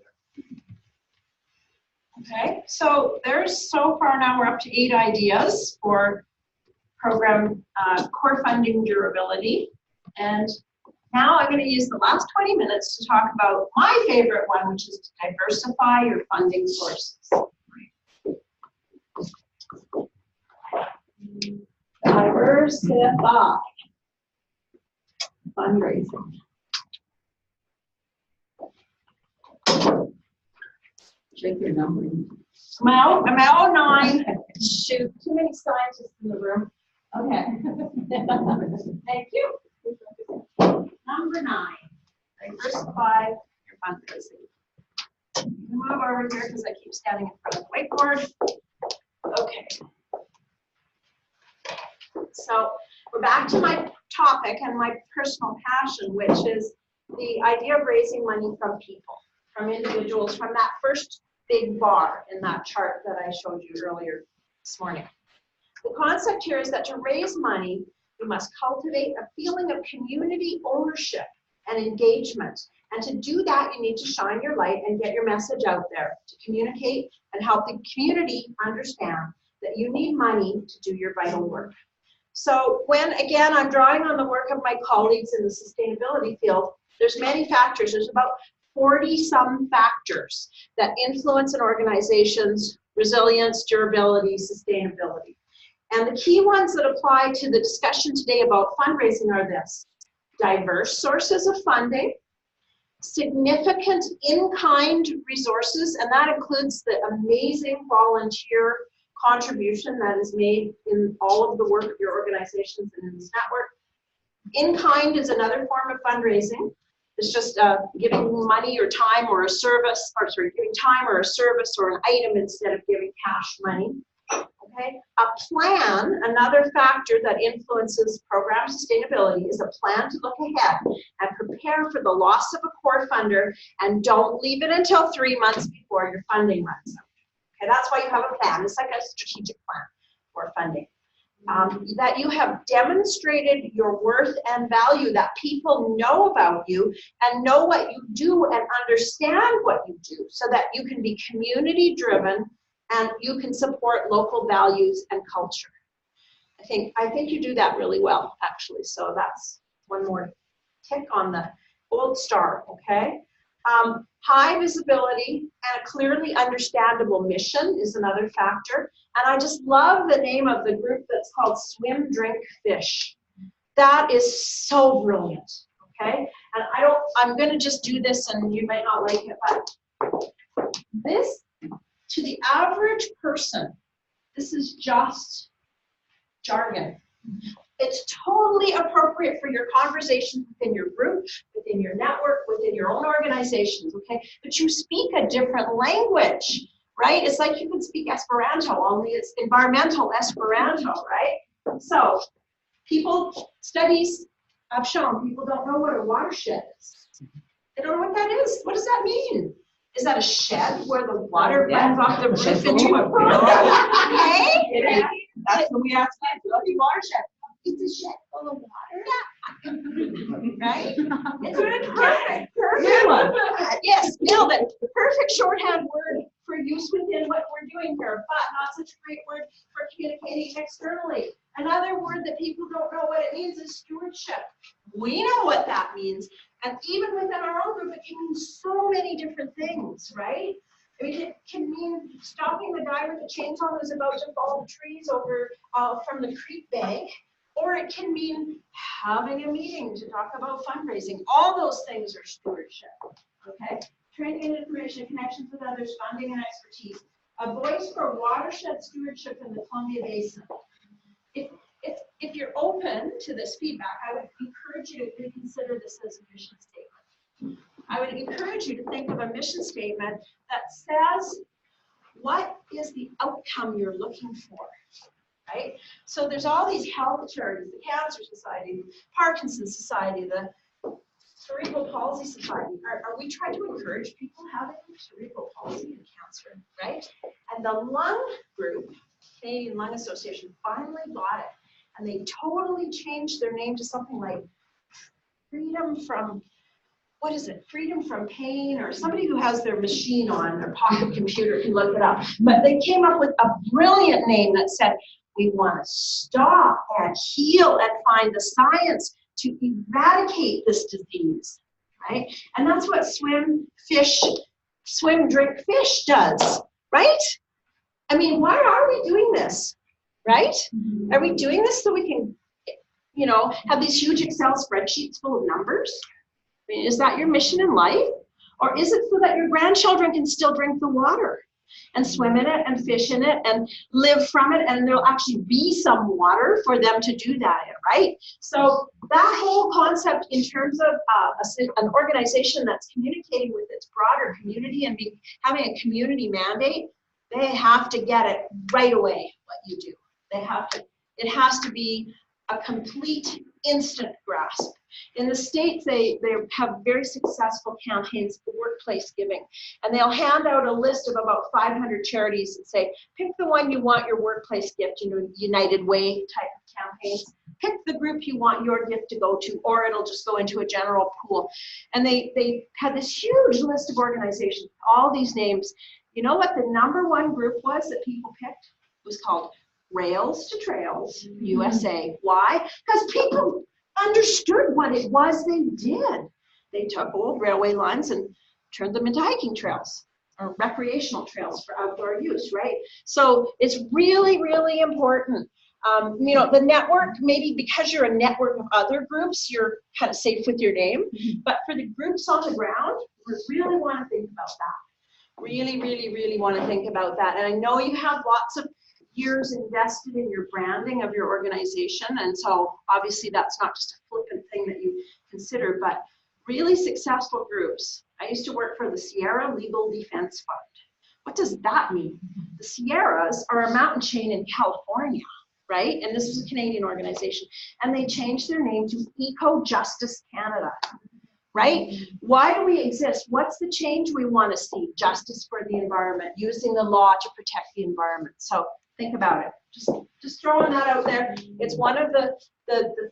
A: Okay, so there's so far now we're up to 8 ideas for program core funding durability. And now I'm going to use the last 20 minutes to talk about my favorite one, which is to diversify your funding sources. Diversify fundraising.
H: Check your number.
A: I'm out 9. Shoot, too many scientists in the room. Okay. Thank you. Number 9, diversify your fundraising. Move over here because I keep standing in front of the whiteboard. Okay. So we're back to my topic and my personal passion, which is the idea of raising money from people, from individuals, from that first big bar in that chart that I showed you earlier this morning. The concept here is that to raise money, you must cultivate a feeling of community ownership and engagement. And to do that, you need to shine your light and get your message out there to communicate and help the community understand that you need money to do your vital work. So when, again, I'm drawing on the work of my colleagues in the sustainability field, there's many factors. There's about 40-some factors that influence an organization's resilience, durability, sustainability. And the key ones that apply to the discussion today about fundraising are this: diverse sources of funding, significant in-kind resources, and that includes the amazing volunteer contribution that is made in all of the work of your organizations and in this network. In-kind is another form of fundraising. It's just giving money or time or a service, or sorry, giving time or a service or an item instead of giving cash money. Okay. A plan, another factor that influences program sustainability, is a plan to look ahead and prepare for the loss of a core funder, and don't leave it until 3 months before your funding runs out. Okay, that's why you have a plan. It's like a strategic plan for funding. That you have demonstrated your worth and value, that people know about you and know what you do and understand what you do, so that you can be community driven and you can support local values and culture. I think you do that really well, actually. So that's one more tick on the gold star, okay? High visibility and a clearly understandable mission is another factor. And I just love the name of the group that's called Swim, Drink, Fish. That is so brilliant, okay? And I'm gonna just do this and you might not like it, but this, to the average person, this is just jargon. It's totally appropriate for your conversations within your group, within your network, within your own organizations, okay? But you speak a different language, right? It's like you can speak Esperanto, only it's environmental Esperanto, right? So studies have shown people don't know what a watershed is. They don't know what that is. What does that mean? Is that a shed where the water runs off the roof into a pool? Okay? That's what we ask you. Watershed. It's a shed full of water. Yeah. Right? It's perfect. Perfect. Yes, nailed it. Perfect shorthand word for use within what we're doing here, but not such a great word for communicating externally. Another word that people don't know what it means is stewardship. We know what that means. And even within our own group, it can mean so many different things, right? I mean, it can mean stopping the guy with the chainsaw who's about to fall the trees over from the creek bank, or it can mean having a meeting to talk about fundraising. All those things are stewardship, okay? training and information, connections with others, funding and expertise. A voice for watershed stewardship in the Columbia Basin. If you're open to this feedback, I would encourage you to consider this as a mission statement. I would encourage you to think of a mission statement that says, what is the outcome you're looking for, right? So there's all these health charities, the Cancer Society, the Parkinson's Society, the Cerebral Palsy Society. Are we trying to encourage people having cerebral palsy and cancer, right? And the lung group, Canadian Lung Association, finally got it. And they totally changed their name to something like Freedom from, what is it? Freedom from Pain, or somebody who has their machine on, their pocket computer can look it up. But they came up with a brilliant name that said, we want to stop and heal and find the science to eradicate this disease, right? And that's what swim, drink, fish does, right? I mean, why are we doing this, right? Are we doing this so we can, you know, have these huge Excel spreadsheets full of numbers? I mean, is that your mission in life? Or is it so that your grandchildren can still drink the water and swim in it and fish in it and live from it, and there'll actually be some water for them to do that in, right? So that whole concept in terms of an organization that's communicating with its broader community and having a community mandate, they have to get it right away, what you do. They have to, it has to be a complete instant grasp. In the States, they have very successful campaigns for workplace giving. And they'll hand out a list of about 500 charities and say, pick the one you want your workplace gift, you know, United Way type of campaigns. Pick the group you want your gift to go to, or it'll just go into a general pool. And they had this huge list of organizations, all these names. You know what the #1 group was that people picked? It was called Rails to Trails USA. Why? Because people understood what it was they did. They took old railway lines and turned them into hiking trails or recreational trails for outdoor use, right? So it's really, really important. You know, the network, maybe because you're a network of other groups, you're kind of safe with your name. But for the groups on the ground, we really want to think about that. Really, really, really want to think about that. And I know you have lots of years invested in your branding of your organization, and so obviously that's not just a flippant thing that you consider, but really successful groups. I used to work for the Sierra Legal Defense Fund. What does that mean? The Sierras are a mountain chain in California, right? And this was a Canadian organization, and they changed their name to Eco Justice Canada, right? Why do we exist? What's the change we want to see? Justice for the environment, using the law to protect the environment. So think about it. Just throwing that out there. It's one of the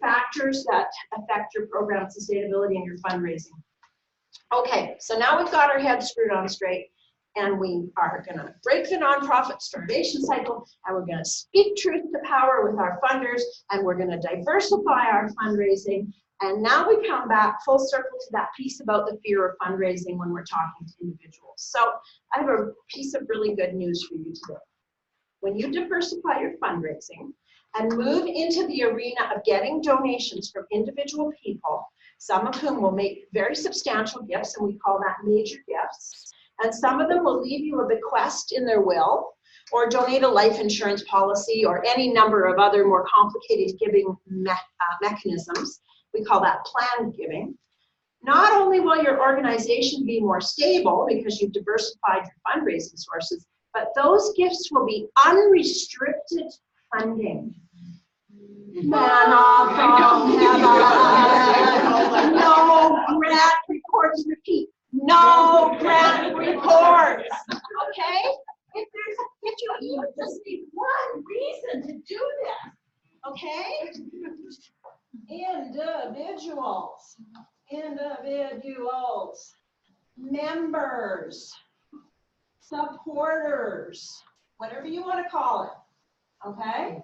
A: factors that affect your program sustainability and your fundraising. Okay, so now we've got our heads screwed on straight, and we are going to break the nonprofit starvation cycle, and we're going to speak truth to power with our funders, and we're going to diversify our fundraising. And now we come back full circle to that piece about the fear of fundraising when we're talking to individuals. So I have a piece of really good news for you today. When you diversify your fundraising and move into the arena of getting donations from individual people, some of whom will make very substantial gifts, and we call that major gifts, and some of them will leave you a bequest in their will, or donate a life insurance policy, or any number of other more complicated giving mechanisms. We call that planned giving. Not only will your organization be more stable because you've diversified your fundraising sources, but those gifts will be unrestricted funding. No grant reports, repeat, no grant reports, okay? If you just need one reason to do this, okay? Individuals, members, supporters, whatever you want to call it, okay?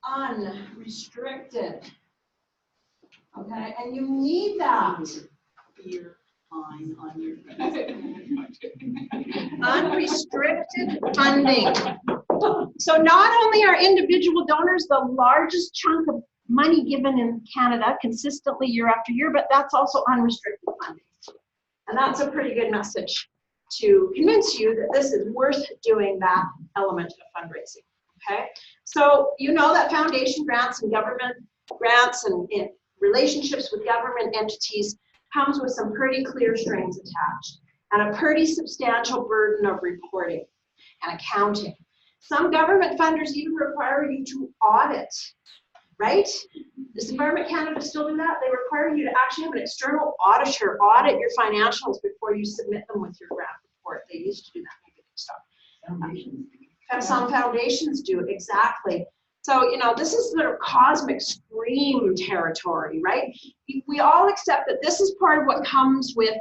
A: Unrestricted, okay? And you need that.
H: Beer line on your
A: Unrestricted funding. So not only are individual donors the largest chunk of money given in Canada consistently year after year, but that's also unrestricted funding. And that's a pretty good message to convince you that this is worth doing that element of fundraising, okay? So you know that foundation grants and government grants and in relationships with government entities comes with some pretty clear strings attached and a pretty substantial burden of reporting and accounting. Some government funders even require you to audit, right? Does Environment Canada still do that? They require you to actually have an external auditor audit your financials before you submit them with your grant report. They used to do that, maybe they stopped. Some foundations do, exactly. So, you know, this is sort of cosmic scream territory, right? We all accept that this is part of what comes with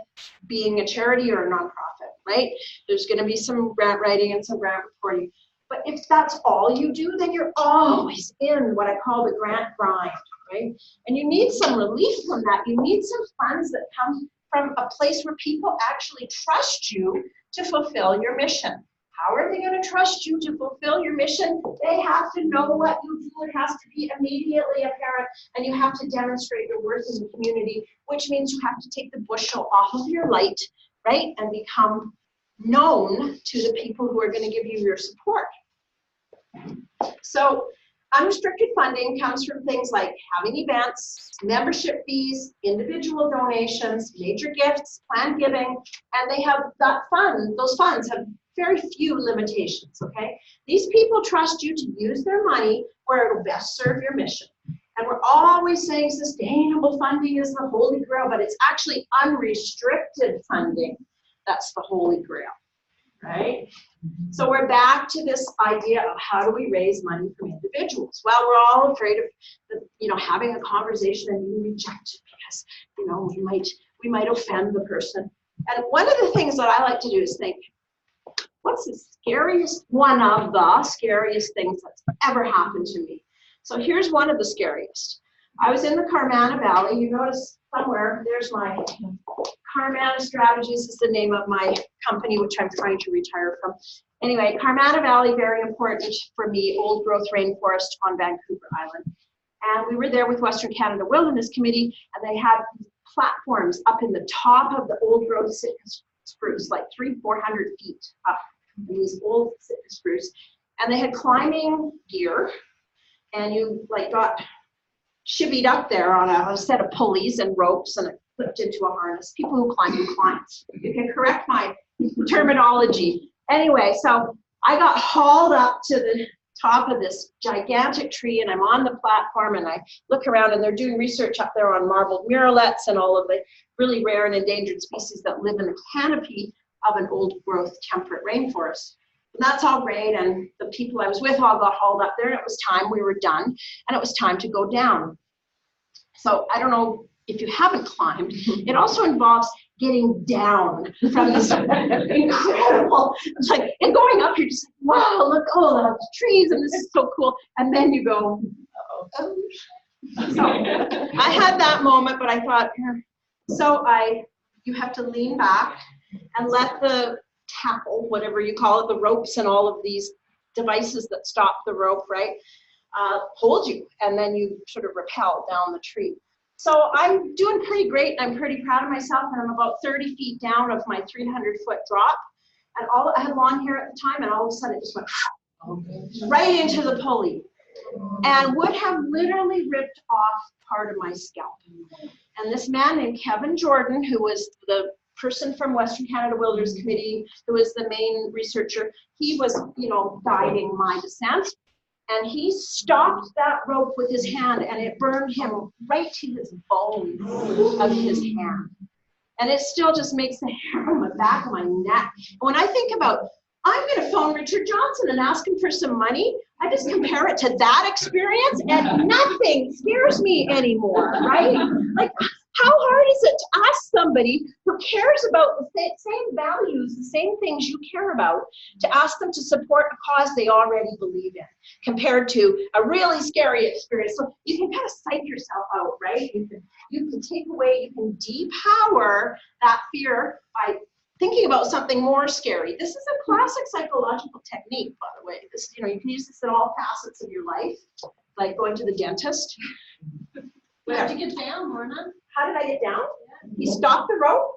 A: being a charity or a nonprofit, right? There's going to be some grant writing and some grant reporting. But if that's all you do, then you're always in what I call the grant grind, right? And you need some relief from that. You need some funds that come from a place where people actually trust you to fulfill your mission. How are they going to trust you to fulfill your mission? They have to know what you do. It has to be immediately apparent, and you have to demonstrate your worth in the community, which means you have to take the bushel off of your light, right, and become known to the people who are going to give you your support. So unrestricted funding comes from things like having events, membership fees, individual donations, major gifts, planned giving, and they have that fund, those funds have very few limitations, okay? These people trust you to use their money where it will best serve your mission. And we're always saying sustainable funding is the holy grail, but it's actually unrestricted funding that's the holy grail, right? So we're back to this idea of how do we raise money from individuals? Well, we're all afraid of, having a conversation and being rejected because, we might offend the person. And one of the things that I like to do is think, what's the scariest, one of the scariest things that's ever happened to me? So here's one of the scariest. I was in the Carmanah Valley. You notice somewhere, there's my Carmanah Strategies is the name of my company, which I'm trying to retire from. Anyway, Carmanah Valley, very important for me, old growth rainforest on Vancouver Island. And we were there with Western Canada Wilderness Committee, and they had platforms up in the top of the old growth spruce, like 300-400 feet up in these old spruce. And they had climbing gear, and you got shivvied up there on a set of pulleys and ropes and clipped into a harness. People who climb, you can correct my terminology. Anyway, so I got hauled up to the top of this gigantic tree, and I'm on the platform, and I look around, and they're doing research up there on marbled murrelets and all of the really rare and endangered species that live in the canopy of an old growth temperate rainforest. And that's all great, and the people I was with all got hauled up there, and it was time, we were done, and it was time to go down. So I don't know if you haven't climbed, it also involves getting down from this incredible, and going up, you're just like, wow, look, the trees, and this is so cool. And then you go, oh. So I had that moment, but I thought, so you have to lean back and let the tackle, whatever you call it, the ropes and all of these devices that stop the rope, right, hold you, and then you sort of rappel down the tree. So I'm doing pretty great, and I'm pretty proud of myself, and I'm about 30 feet down of my 300-foot drop, and I had long hair at the time, and all of a sudden it just went right into the pulley, and would have literally ripped off part of my scalp. And this man named Kevin Jordan, who was the person from Western Canada Wilderness Committee, who was the main researcher, he was, guiding my descent. And he stopped that rope with his hand, and it burned him right to his bone of his hand. And it still just makes the hair on the back of my neck. When I think about, I'm going to phone Richard Johnson and ask him for some money, I just compare it to that experience, and nothing scares me anymore, right? Like, how hard is it to ask somebody who cares about the same values, the same things you care about, to ask them to support a cause they already believe in, compared to a really scary experience? So you can kind of psych yourself out, right? You can take away, you can depower that fear by thinking about something more scary. This is a classic psychological technique, by the way. This, you can use this in all facets of your life, like going to the dentist. How'd you get down, Lorna? How did I get down? He stopped the rope.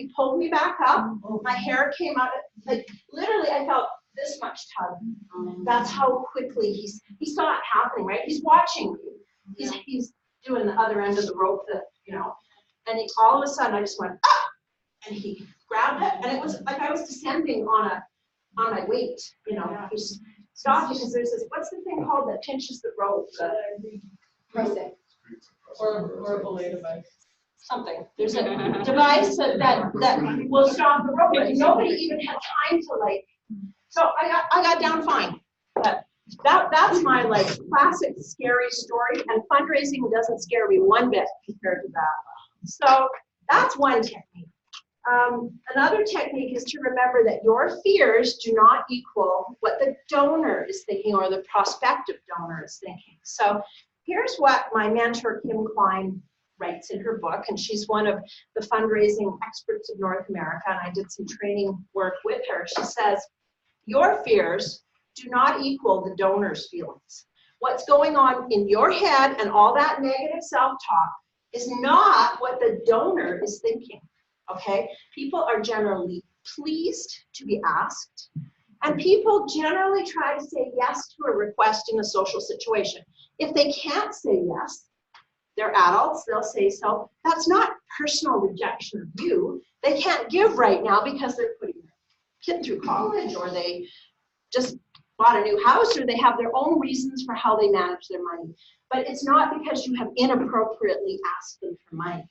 A: He pulled me back up. My hair came out, like literally I felt this much tug. That's how quickly he saw it happening, right? He's watching me. He's doing the other end of the rope that, you know, and all of a sudden I just went, ah! And he grabbed it, and it was like I was descending on my weight, you know. He stopped because there's this, what's the thing called that pinches the rope? Pressing.
B: Or a belay device.
A: Something. There's a device that will stop the rope, but nobody even had time to like. So I got down fine. But that's my like classic scary story, and fundraising doesn't scare me one bit compared to that. So that's one technique. Another technique is to remember that your fears do not equal what the donor is thinking or the prospective donor is thinking. So here's what my mentor, Kim Klein, writes in her book, and she's one of the fundraising experts of North America, and I did some training work with her. She says, your fears do not equal the donor's feelings. What's going on in your head and all that negative self-talk is not what the donor is thinking. Okay, people are generally pleased to be asked, and people generally try to say yes to a request in a social situation. If they can't say yes, they're adults, they'll say so. That's not personal rejection of you. They can't give right now because they're putting their kid through college, or they just bought a new house, or they have their own reasons for how they manage their money. But it's not because you have inappropriately asked them for money,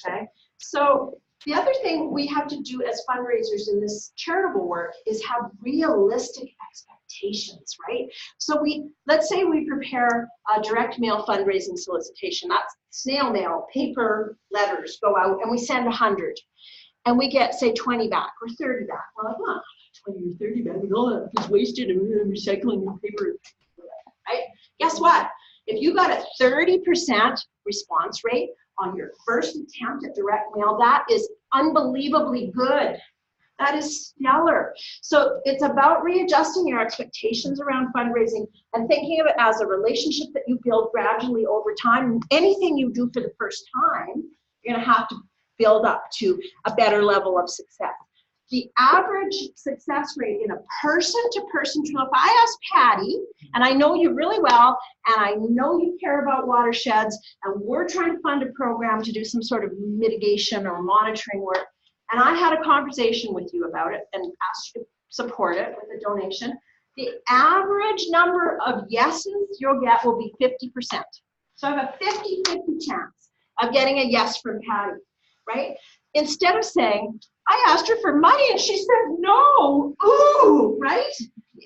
A: okay? So the other thing we have to do as fundraisers in this charitable work is have realistic expectations, right? So let's say we prepare a direct mail fundraising solicitation. That's snail mail, paper letters go out, and we send 100. And we get, say, 20 back or 30 back. We're like, oh, 20 or 30 back, and all that is wasted and recycling and paper, right? Guess what? If you got a 30% response rate on your first attempt at direct mail, that is unbelievably good. That is stellar. So it's about readjusting your expectations around fundraising and thinking of it as a relationship that you build gradually over time. Anything you do for the first time, you're going to have to build up to a better level of success. The average success rate in a person-to-person trail, if I ask Patty, and I know you really well, and I know you care about watersheds, and we're trying to fund a program to do some sort of mitigation or monitoring work, and I had a conversation with you about it and asked you to support it with a donation, the average number of yeses you'll get will be 50%. So I have a 50-50 chance of getting a yes from Patty, right? Instead of saying, I asked her for money and she said no, ooh, right?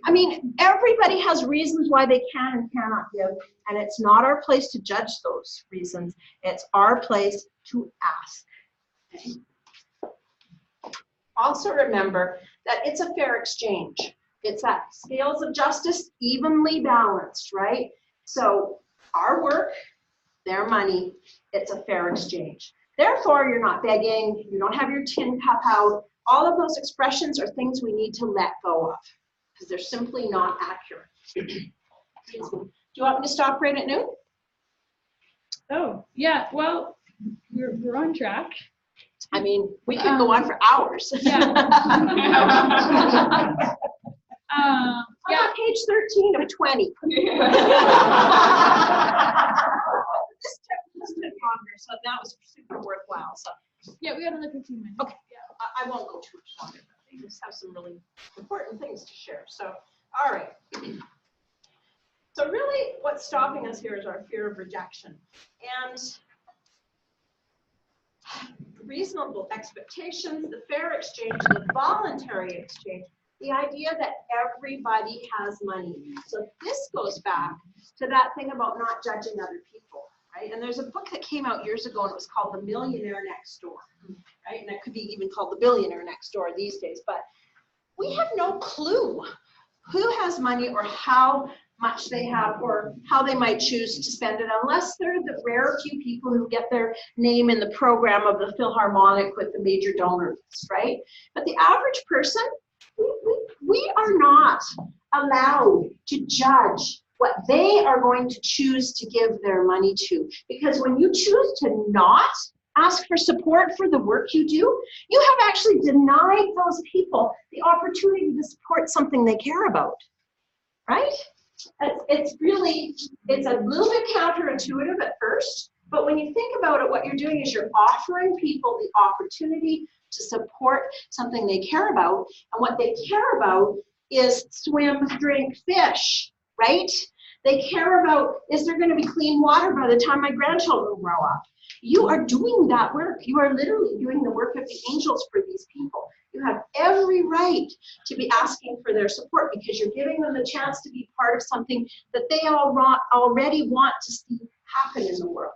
A: I mean, everybody has reasons why they can and cannot give, and it's not our place to judge those reasons. It's our place to ask. Okay? Also remember that it's a fair exchange. It's that scales of justice evenly balanced, right? So our work, their money, it's a fair exchange. Therefore, you're not begging, you don't have your tin cup out. All of those expressions are things we need to let go of because they're simply not accurate. Do you want me to stop right at noon?
F: Oh, yeah, well, we're on track.
A: I mean, we could go on for hours.
F: Yeah.
A: I'm on page 13 of 20. This took longer, so that was super worthwhile. So
F: Yeah, we got another 15 minutes.
A: okay, yeah, I won't go too much longer. We just have some really important things to share. So, all right. So really, what's stopping us here is our fear of rejection and reasonable expectations, the fair exchange, the voluntary exchange, the idea that everybody has money. So this goes back to that thing about not judging other people, right? And there's a book that came out years ago and it was called The Millionaire Next Door, right? And it could be even called The Billionaire Next Door these days, but we have no clue who has money or how much they have or how they might choose to spend it, unless they're the rare few people who get their name in the program of the Philharmonic with the major donor list, right? But the average person, we are not allowed to judge what they are going to choose to give their money to. Because when you choose to not ask for support for the work you do, you have actually denied those people the opportunity to support something they care about, right? It's really, it's a little bit counterintuitive at first, but when you think about it, what you're doing is you're offering people the opportunity to support something they care about, and what they care about is swim, drink, fish, right? They care about, is there going to be clean water by the time my grandchildren grow up? You are doing that work. You are literally doing the work of the angels for these people. You have every right to be asking for their support because you're giving them the chance to be part of something that they already want to see happen in the world.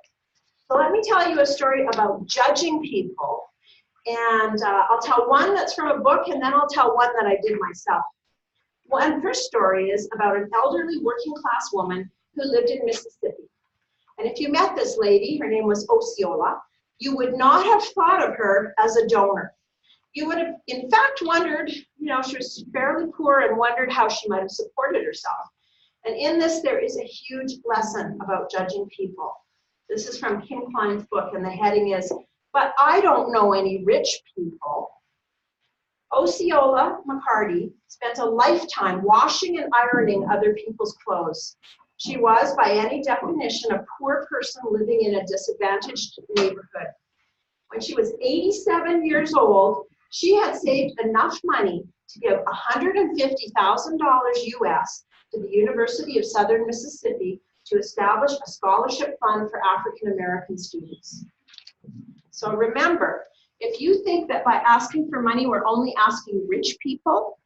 A: So let me tell you a story about judging people. And I'll tell one that's from a book, and then I'll tell one that I did myself. One first story is about an elderly working class woman who lived in Mississippi. And if you met this lady, her name was Osceola, you would not have thought of her as a donor. You would have, in fact, wondered, you know, she was fairly poor and wondered how she might have supported herself. And in this, there is a huge lesson about judging people. This is from Kim Klein's book, and the heading is, "But I don't know any rich people." Osceola McCarty spent a lifetime washing and ironing other people's clothes. She was, by any definition, a poor person living in a disadvantaged neighborhood. When she was 87 years old, she had saved enough money to give $150,000 US to the University of Southern Mississippi to establish a scholarship fund for African American students. So remember, if you think that by asking for money, we're only asking rich people,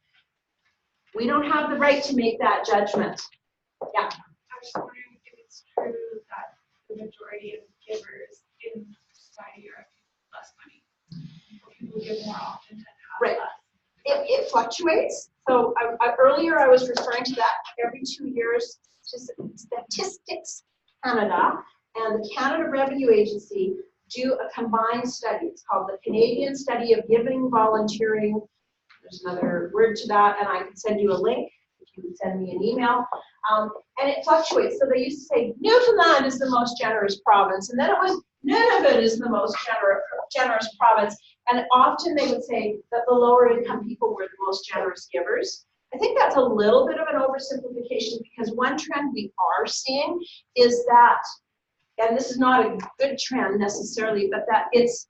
A: we don't have the right to make that judgment. Yeah.
L: I'm just wondering if it's true that the majority of givers in society are less money. People give more often than have
A: Right.
L: less.
A: It fluctuates. So earlier I was referring to that every 2 years, Statistics Canada and the Canada Revenue Agency do a combined study. It's called the Canadian Study of Giving, Volunteering. There's another word to that, and I can send you a link if you would send me an email. And it fluctuates. So they used to say Newfoundland is the most generous province, and then it was Nunavut is the most generous province. And often they would say that the lower income people were the most generous givers. I think that's a little bit of an oversimplification because one trend we are seeing is that, and this is not a good trend necessarily, but that it's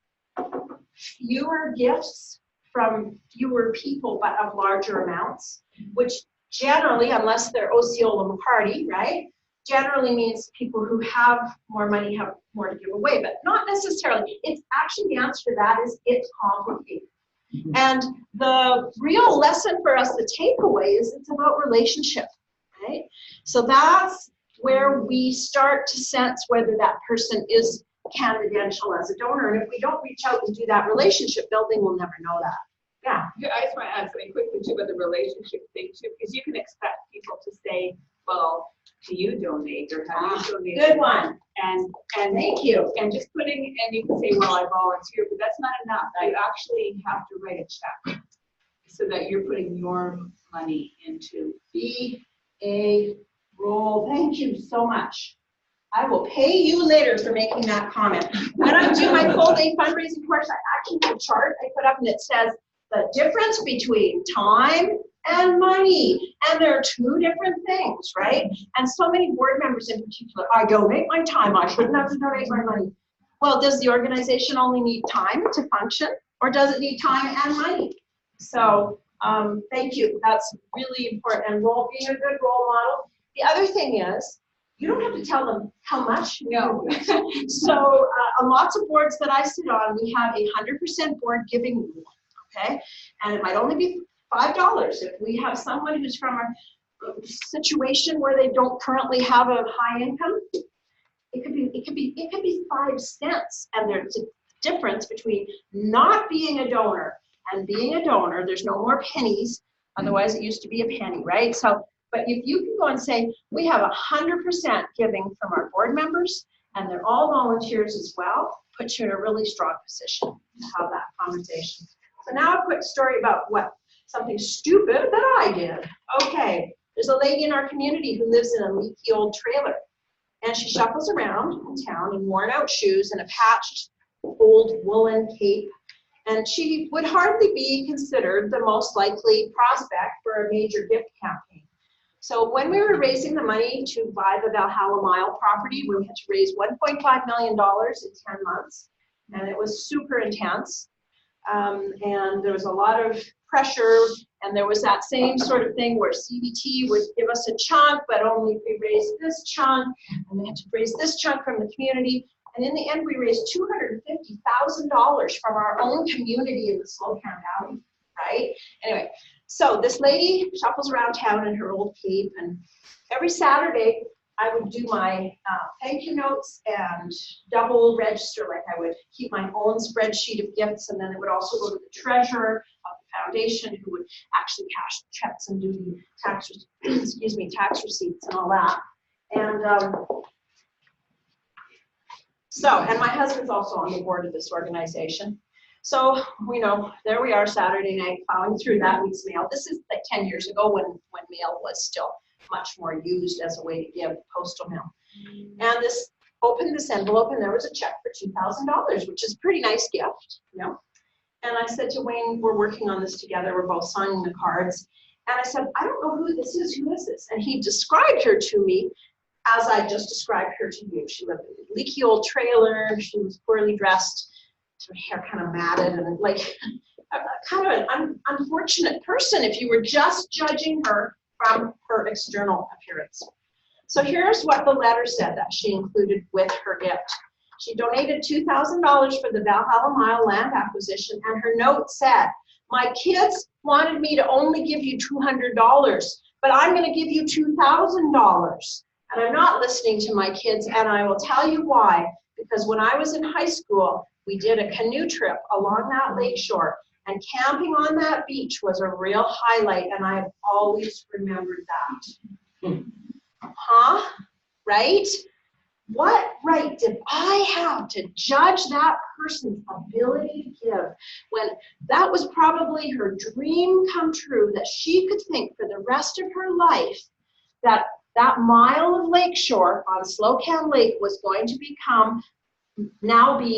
A: fewer gifts from fewer people but of larger amounts, which generally, unless they're Osceola McCarty, right, generally means people who have more money have more to give away, but not necessarily. It's actually, the answer to that is it's complicated. And the real lesson for us to take away is it's about relationship, right? So that's where we start to sense whether that person is candidential as a donor. And if we don't reach out and do that relationship building, we'll never know that. Yeah.
C: Yeah, I just want to add something quickly too about the relationship thing too, because you can expect people to say, well, do you donate or have you donated?
A: Good one.
C: And
A: Thank you.
C: And just putting, and you can say, well, I volunteer, but that's not enough. You actually have to write a check so that you're putting your money into
A: a role. Thank you so much. I will pay you later for making that comment. When I do my full day fundraising course, I actually have a chart I put up and it says the difference between time and money. And there are two different things, right? And so many board members in particular, I donate my time, I shouldn't have to donate my money. Well, does the organization only need time to function or does it need time and money? So thank you, that's really important. And being a good role model. The other thing is, you don't have to tell them how much.
C: No.
A: So on lots of boards that I sit on, we have a 100% board giving rule, okay? And it might only be $5. If we have someone who's from a situation where they don't currently have a high income, it could be 5 cents. And there's a difference between not being a donor and being a donor. There's no more pennies. Otherwise, it used to be a penny, right? So, but if you can go and say, we have 100% giving from our board members, and they're all volunteers as well, puts you in a really strong position to have that conversation. So now a quick story about something stupid that I did. Okay, there's a lady in our community who lives in a leaky old trailer, and she shuffles around in town in worn out shoes and a patched old woolen cape, and she would hardly be considered the most likely prospect for a major gift campaign. So when we were raising the money to buy the Valhalla Mile property, we had to raise $1.5 million in 10 months, and it was super intense. And there was a lot of pressure, and there was that same sort of thing where CBT would give us a chunk, but only if we raised this chunk, and we had to raise this chunk from the community. And in the end, we raised $250,000 from our own community in the Slocan Valley, right? Anyway, so this lady shuffles around town in her old cape, and every Saturday, I would do my thank you notes and double register, like I would keep my own spreadsheet of gifts, and then it would also go to the treasurer of the foundation who would actually cash the checks and do the tax, tax receipts and all that. And and my husband's also on the board of this organization. So, there we are Saturday night plowing through that week's mail. This is like 10 years ago when mail was still much more used as a way to give postal mail. And opened this envelope, and there was a check for $2,000, which is a pretty nice gift, And I said to Wayne, we're working on this together. We're both signing the cards. And I said, I don't know who this is. Who is this? And he described her to me as I just described her to you. She lived in a leaky old trailer. She was poorly dressed. Her hair kind of matted, and like kind of an unfortunate person if you were just judging her from her external appearance. So here's what the letter said that she included with her gift. She donated $2,000 for the Valhalla Mile land acquisition, and her note said, my kids wanted me to only give you $200, but I'm going to give you $2,000. And I'm not listening to my kids, and I will tell you why. Because when I was in high school, we did a canoe trip along that lakeshore, and camping on that beach was a real highlight, and I have always remembered that. Huh? Right? What right did I have to judge that person's ability to give when that was probably her dream come true, that she could think for the rest of her life that that mile of lakeshore on Slocan Lake was going to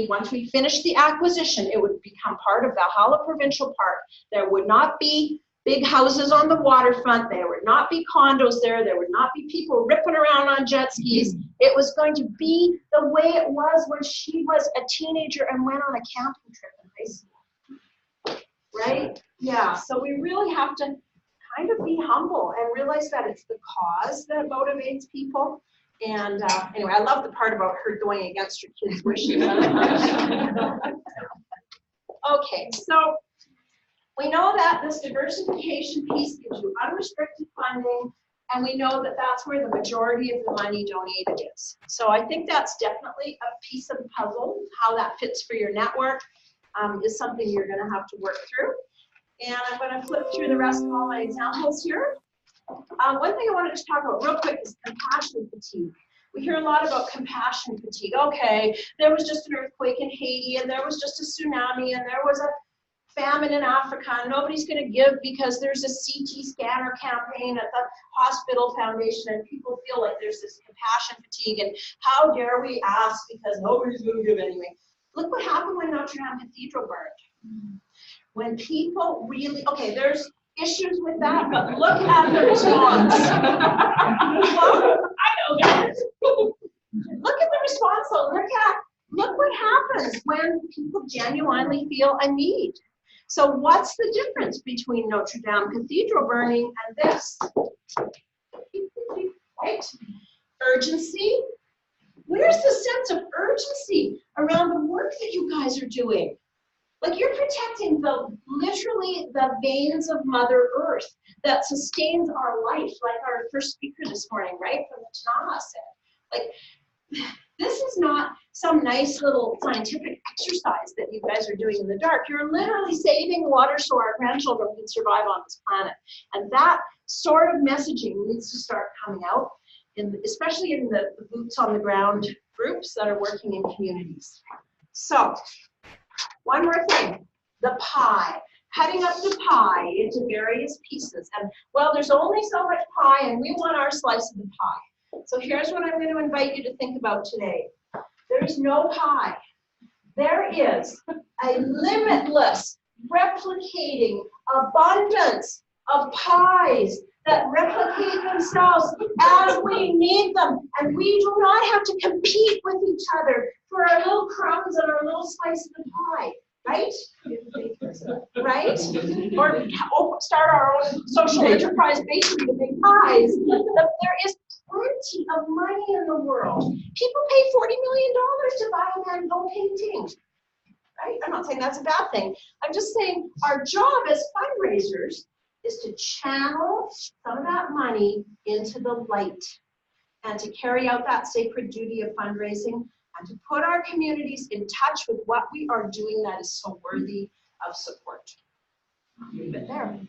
A: once we finished the acquisition, it would become part of Valhalla Provincial Park. There would not be big houses on the waterfront. There would not be condos there. There would not be people ripping around on jet skis. It was going to be the way it was when she was a teenager and went on a camping trip in high school. Right? Yeah, so we really have to kind of be humble and realize that it's the cause that motivates people. And anyway, I love the part about her going against her kids' wishes. Okay, so we know that this diversification piece gives you unrestricted funding, and we know that that's where the majority of the money donated is. So I think that's definitely a piece of the puzzle. How that fits for your network is something you're going to have to work through. And I'm going to flip through the rest of all my examples here. One thing I wanted to talk about real quick is compassion fatigue. We hear a lot about compassion fatigue. Okay, there was just an earthquake in Haiti, and there was just a tsunami, and there was a famine in Africa, and nobody's going to give because there's a CT scanner campaign at the hospital foundation, and people feel like there's this compassion fatigue, and how dare we ask because nobody's going to give anyway. Look what happened when Notre Dame Cathedral burned. When people really, okay, there's issues with that, but look at the response. Well, I know that. Look at the response, though. Look what happens when people genuinely feel a need. So what's the difference between Notre Dame Cathedral burning and this? Right? Urgency. Where's the sense of urgency around the work that you guys are doing? Like, you're protecting literally the veins of Mother Earth that sustains our life, like our first speaker this morning, right, from the Tanana said. Like, this is not some nice little scientific exercise that you guys are doing in the dark. You're literally saving water so our grandchildren can survive on this planet. And that sort of messaging needs to start coming out, especially in the boots on the ground groups that are working in communities. So, one more thing, the pie. Cutting up the pie into various pieces. And, well, there's only so much pie, and we want our slice of the pie. So here's what I'm going to invite you to think about today. There is no pie There is a limitless, replicating abundance of pies that replicate themselves as we need them. And we do not have to compete with each other for our little crumbs and our little slice of the pie, right? Right? Or start our own social enterprise bakery to make pies. There is plenty of money in the world. People pay $40 million to buy a Van Gogh painting. Right? I'm not saying that's a bad thing. I'm just saying our job as fundraisers is to channel some of that money into the light and to carry out that sacred duty of fundraising and to put our communities in touch with what we are doing that is so worthy of support. Leave it there.